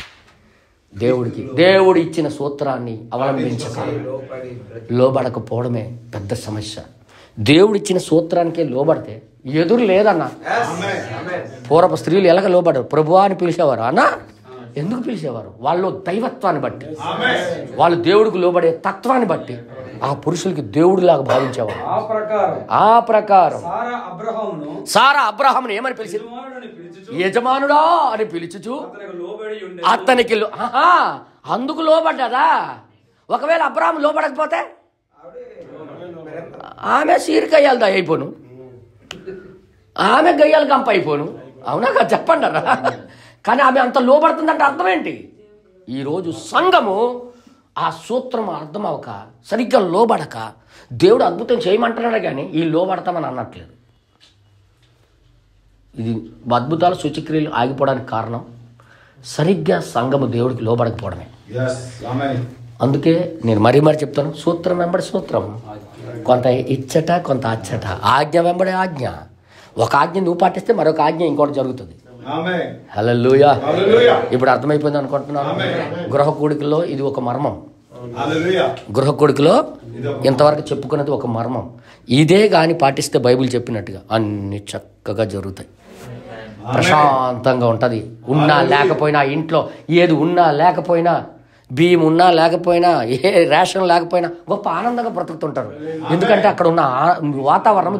[SPEAKER 1] దేవుడు ఇచ్చిన సూత్రాన్ని అవలంబించక లోబడకపోవడమే పెద్ద సమస్య. దేవుడిచ్చిన సూత్రానికే లోబడితే ఎదురు లేదన్న. పూర్వపు స్త్రీలు ఎలాగ లోబడరు? ప్రభువా అని పిలిచేవారు. అన్న ఎందుకు పిలిచేవారు? వాళ్ళు దైవత్వాన్ని బట్టి, వాళ్ళు దేవుడికి లోబడే తత్వాన్ని బట్టి ఆ పురుషులకి దేవుడిలాగా భావించేవారు. ఆ ప్రకారం సారా అబ్రహామును ఏమని పిలిచింది? యజమానుడా అని పిలుచుచు అతనికి అందుకు లోబడ్డదా? ఒకవేళ అబ్రహాము లోబడకపోతే ఆమె సీరికయ్యాలి అయిపోను, ఆమె గయ్యాలు కంప అయిపోను. అవునా కదా? చెప్పండి అరా. కానీ ఆమె అంత లోబడుతుందంటే అర్థం ఏంటి? ఈరోజు సంఘము ఆ సూత్రం అర్థం అవ్వక, సరిగ్గా లోబడక దేవుడు అద్భుతం చేయమంటున్నాడు కానీ ఈ లోబడతామని అనట్లేదు. ఇది అద్భుతాలు సూచక్రియలు ఆగిపోవడానికి కారణం సరిగ్గా సంఘము దేవుడికి లోబడకపోవడమే. అందుకే నేను మరీ చెప్తాను, సూత్రం వెంబడి సూత్రం, కొంత ఇచ్చట కొంత అచ్చట, ఆజ్ఞ వెంబడి ఆజ్ఞ. ఒక ఆజ్ఞ నువ్వు పాటిస్తే మరొక ఆజ్ఞ ఇంకోటి జరుగుతుంది. హల్లెలూయా. ఇప్పుడు అర్థమైపోయింది అనుకుంటున్నాను. గృహ కూడికలో ఇది ఒక మర్మం. గృహ కూడికలో ఇంతవరకు చెప్పుకున్నది ఒక మర్మం. ఇదే కానీ పాటిస్తే బైబిల్ చెప్పినట్టుగా అన్ని చక్కగా జరుగుతాయి, ప్రశాంతంగా ఉంటుంది. ఉన్నా లేకపోయినా, ఇంట్లో ఏది ఉన్నా లేకపోయినా, బియ్యం ఉన్నా లేకపోయినా, ఏ రేషన్ లేకపోయినా గొప్ప ఆనందంగా బ్రతుకుతుంటారు. ఎందుకంటే అక్కడ ఉన్న వాతావరణం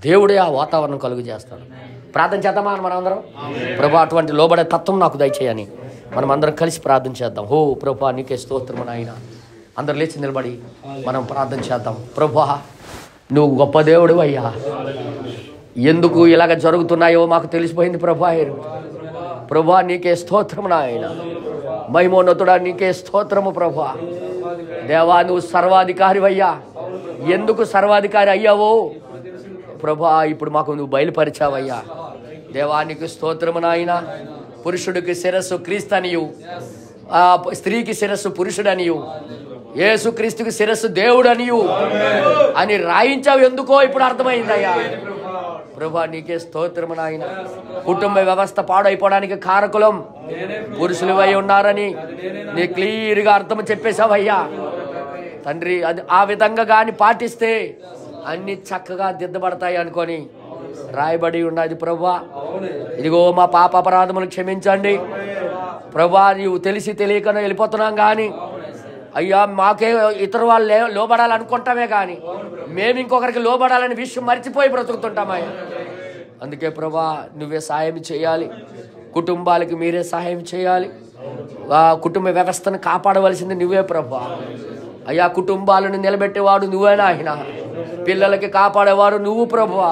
[SPEAKER 1] దేవుడే ఆ వాతావరణం కలుగు చేస్తాడు. ప్రార్థన చేద్దామా మనందరం? ప్రభా అటువంటి లోబడే తత్వం నాకు దయచేయని మనం అందరం కలిసి ప్రార్థన చేద్దాం. ఓ ప్రభా నీకే స్తోత్రము నాయన. అందరు లేచి నిలబడి మనం ప్రార్థన చేద్దాం. ప్రభా నువ్వు గొప్ప దేవుడు అయ్యా. ఎందుకు ఇలాగ జరుగుతున్నాయో మాకు తెలిసిపోయింది ప్రభా. ప్రభా నీకే స్తోత్రము నాయన. మహిమోన్నతుడా నీకే స్తోత్రము ప్రభా. దేవా నువ్వు సర్వాధికారి అయ్యా. ఎందుకు సర్వాధికారి అయ్యావో ప్రభా ఇప్పుడు మాకు నువ్వు బయలుపరిచావయ్యా. దేవానికి స్తోత్రము నాయన. పురుషుడికి శిరస్సు క్రీస్తనియు, స్త్రీకి శిరస్సు పురుషుడనియు, యేసు క్రీస్తుకి శిరస్సు దేవుడనియు అని రాయించావు. ఎందుకో ఇప్పుడు అర్థమైందయ్యా. ప్రభా నీకే స్తోత్రము నాయన. కుటుంబ వ్యవస్థ పాడైపోవడానికి కారకులం పురుషులు అయి ఉన్నారని నీ క్లియర్గా అర్థం చెప్పేశావయ్యా తండ్రి. అది ఆ విధంగా కానీ పాటిస్తే అన్ని చక్కగా దిద్దబడతాయి అనుకొని రాయబడి ఉన్నది ప్రభా. ఇదిగో మా పాప అపరాధములు క్షమించండి ప్రభా. నీవు తెలిసి తెలియకనే వెళ్ళిపోతున్నాం కానీ అయ్యా మాకే ఇతర వాళ్ళు లోబడాలనుకుంటామే కానీ మేము ఇంకొకరికి లోబడాలని విషయం మర్చిపోయి బ్రతుకుతుంటామయ్యా. అందుకే ప్రభా నువ్వే సహాయం చేయాలి, కుటుంబాలకి మీరే సహాయం చేయాలి. ఆ కుటుంబ వ్యవస్థను కాపాడవలసింది నువ్వే ప్రభా. అయ్యా కుటుంబాలను నిలబెట్టేవాడు నువ్వేనా ఆయన, పిల్లలకి కాపాడేవాడు నువ్వు ప్రభువా.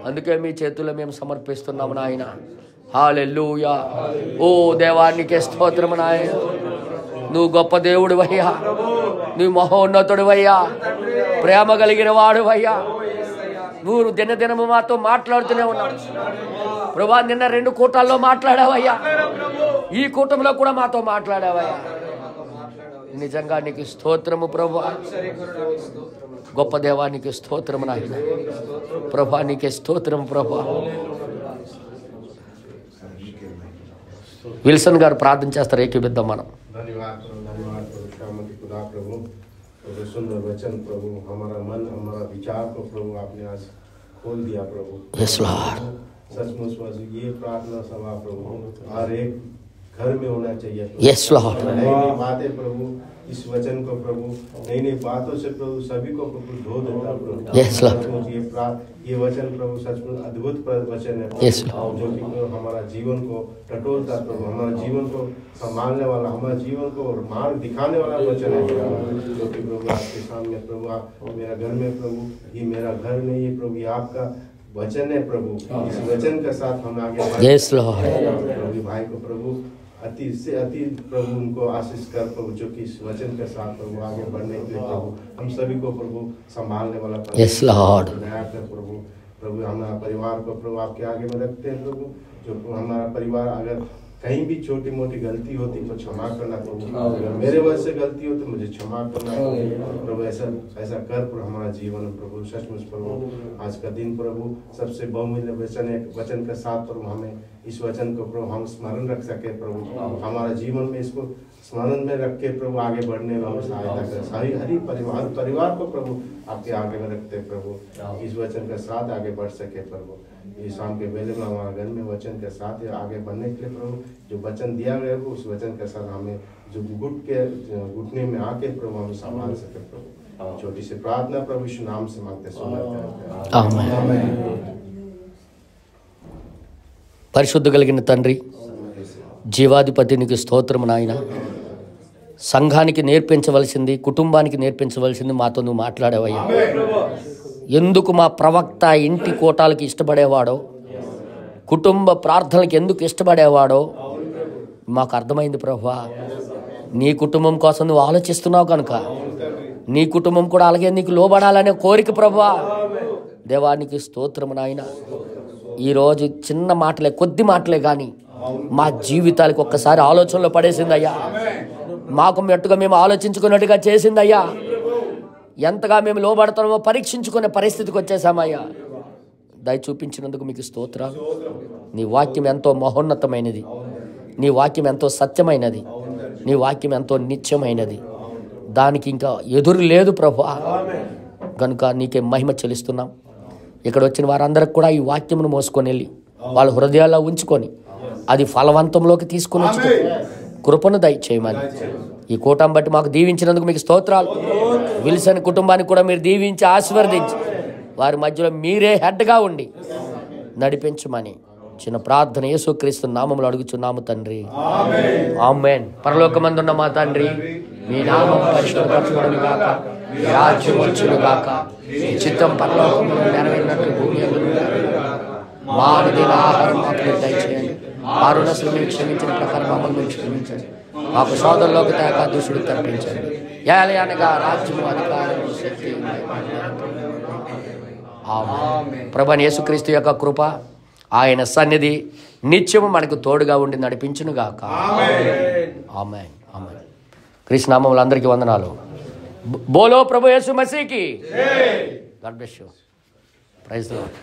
[SPEAKER 1] అందుకే మీ చేతుల్లో మేము సమర్పిస్తున్నాము నాయన. హల్లెలూయా. ఓ దేవానికే స్తోత్రము నాయన. నువ్వు గొప్ప దేవుడు అయ్యా, నువ్వు మహోన్నతుడు అయ్యా, ప్రేమ కలిగిన వాడు అయ్యా. నువ్వు దినదినము మాతో మాట్లాడుతూనే ఉన్నావు ప్రభా. నిన్న 2 కూటాల్లో మాట్లాడావయ్యా, ఈ కూటంలో కూడా మాతో మాట్లాడావయ్యా. నిజంగా నీకు స్తోత్రము ప్రభా. గొప్ప దేవానికి స్తోత్రము నాయన. ప్రభా నీకే స్తోత్రము ప్రభా. విల్సన్ గారు ప్రార్థన చేస్తారు, ఏకీపిద్దాం మనం.
[SPEAKER 3] सुंदर वचन प्रभु, हमारा मन हमारा विचार को प्रभु आपने आज खोल दिया प्रभु.
[SPEAKER 1] Yes Lord.
[SPEAKER 3] सचमुच ये प्रार्थना सभा प्रभु हर एक घर में होना चाहिए.
[SPEAKER 1] Yes Lord.
[SPEAKER 3] नई बातें प्रभु, इस वचन को प्रभु नई नई बातों से प्रभु सभी को प्रभु धो देता प्रभु.
[SPEAKER 1] Yes Lord.
[SPEAKER 3] ये वचन प्रभु सचमुच अद्भुत वचन है
[SPEAKER 1] Yes Lord.
[SPEAKER 3] जो कि हमारा जीवन को टटोलता प्रभु, हमारा जीवन को संभालने वाला, हमारे जीवन को मार्ग दिखाने वाला वचन है जो कि प्रभु आपके सामने प्रभु मेरा घर में प्रभु, ये मेरा घर नहीं है प्रभु, ये आपका वचन है प्रभु. इस वचन के साथ हम आगे
[SPEAKER 1] Yes Lord.
[SPEAKER 3] प्रभु भाई को प्रभु अति से अति प्रभु उनको आशीष कर प्रभु, जो कि इस वचन के साथ प्रभु आगे बढ़ने के लिए प्रभु हम सभी को प्रभु संभालने वाला प्रभु.
[SPEAKER 1] Yes Lord.
[SPEAKER 3] दया कर प्रभु. प्रभु हमारा परिवार को प्रभु आपके आगे में रखते हैं प्रभु. जो हमारा परिवार अगर कहीं भी छोटी मोटी गलती होती तो क्षमा करना प्रभु, अगर मेरे वजह से गलती हो तो मुझे क्षमा करना प्रभु। ऐसा ऐसा कर प्रभु हमारा जीवन प्रभु, सचमुच प्रभु आज का दिन प्रभु सबसे बहुमूल्य वचन के साथ प्रभु हमें इस वचन को प्रभु हम स्मरण रख सके प्रभु, हमारा जीवन में इसको स्मरण में रख के प्रभु आगे बढ़ने में हमें सहायता कर। सही हरी परिवार को प्रभु आपके आगे में रखते प्रभु, इस वचन के साथ आगे बढ़ सके प्रभु। ये शाम के वेले में हमारे घर में वचन के साथ आगे बढ़ने के लिए प्रभु जो वचन दिया गया है उस वचन के साथ हमें जो घुटने में आके प्रभु हम संभाल सके प्रभु। छोटी सी प्रार्थना प्रभु यीशु नाम से मांगते सुनते
[SPEAKER 1] आमेन। పరిశుద్ధ కలిగిన తండ్రి, జీవాధిపతి నీకు స్తోత్రము నాయన. సంఘానికి నేర్పించవలసింది, కుటుంబానికి నేర్పించవలసింది మాతో నువ్వు మాట్లాడేవయ్యా. ఎందుకు మా ప్రవక్త ఇంటి కోటాలకి ఇష్టపడేవాడో, కుటుంబ ప్రార్థనలకు ఎందుకు ఇష్టపడేవాడో మాకు అర్థమైంది ప్రభువా. నీ కుటుంబం కోసం నువ్వు ఆలోచిస్తున్నావు కనుక నీ కుటుంబం కూడా అలాగే నీకు లోబడాలనే కోరిక ప్రభువా. దేవానికి స్తోత్రము నాయన. ఈరోజు చిన్న మాటలే, కొద్ది మాటలే కానీ మా జీవితాలకు ఒక్కసారి ఆలోచనలో పడేసిందయ్యా. మాకు మెట్టుగా మేము ఆలోచించుకున్నట్టుగా చేసిందయ్యా. ఎంతగా మేము లోబడతామో పరీక్షించుకునే పరిస్థితికి వచ్చేసామయ్యా. దయ చూపించినందుకు మీకు స్తోత్రాలు. నీ వాక్యం ఎంతో మహోన్నతమైనది, నీ వాక్యం ఎంతో సత్యమైనది, నీ వాక్యం ఎంతో నిత్యమైనది. దానికి ఇంకా ఎదురు లేదు ప్రభువా. కనుక నీకే మహిమ చెల్లిస్తున్నాం. ఇక్కడ వచ్చిన వారందరికి కూడా ఈ వాక్యమును మోసుకొని వెళ్ళి వాళ్ళ హృదయాల్లో ఉంచుకొని అది ఫలవంతంలోకి తీసుకుని వచ్చి కృపను దయచేయమని ఈ కూటం బట్టి మాకు దీవించినందుకు మీకు స్తోత్రాలు. విల్సన్ కుటుంబానికి కూడా మీరు దీవించి ఆశీర్వదించి వారి మధ్యలో మీరే హెడ్గా ఉండి నడిపించమని చిన్న ప్రార్థన యేసుక్రీస్తు నామములో అడుగుచున్నాము తండ్రి, ఆమేన్. పరలోకమందున్న మా తండ్రి, మీ నామం పరిశుద్ధపరచబడును గాక, మీ రాజ్యం వచ్చును గాక, మీ చిత్తం పరలోకములో నెరవేరినట్లు భూమి యందును నెరవేరుగాక. మా అనుదిన ఆహారం మాకు దయచేయండి, మా రుణస్తులు మీరు క్షమించిన ప్రకారం మమ్మల్ని మీరు క్షమించండి, మాకు సోదరులోకి తేక దుష్టుడు తప్పించండి. ఏలయనగా రాజ్యము, అధికారము, శక్తి ఆమేన్. ప్రభువైన యేసుక్రీస్తు యొక్క కృప, ఆయన సన్నిధి నిత్యము మనకు తోడుగా ఉండి నడిపించును గాక. ఆమేన్. ఆమేన్. క్రీస్తు నామములో అందరికీ వందనాలు. బోలో ప్రభు యేసు మసీకి. God bless you. Praise the lord.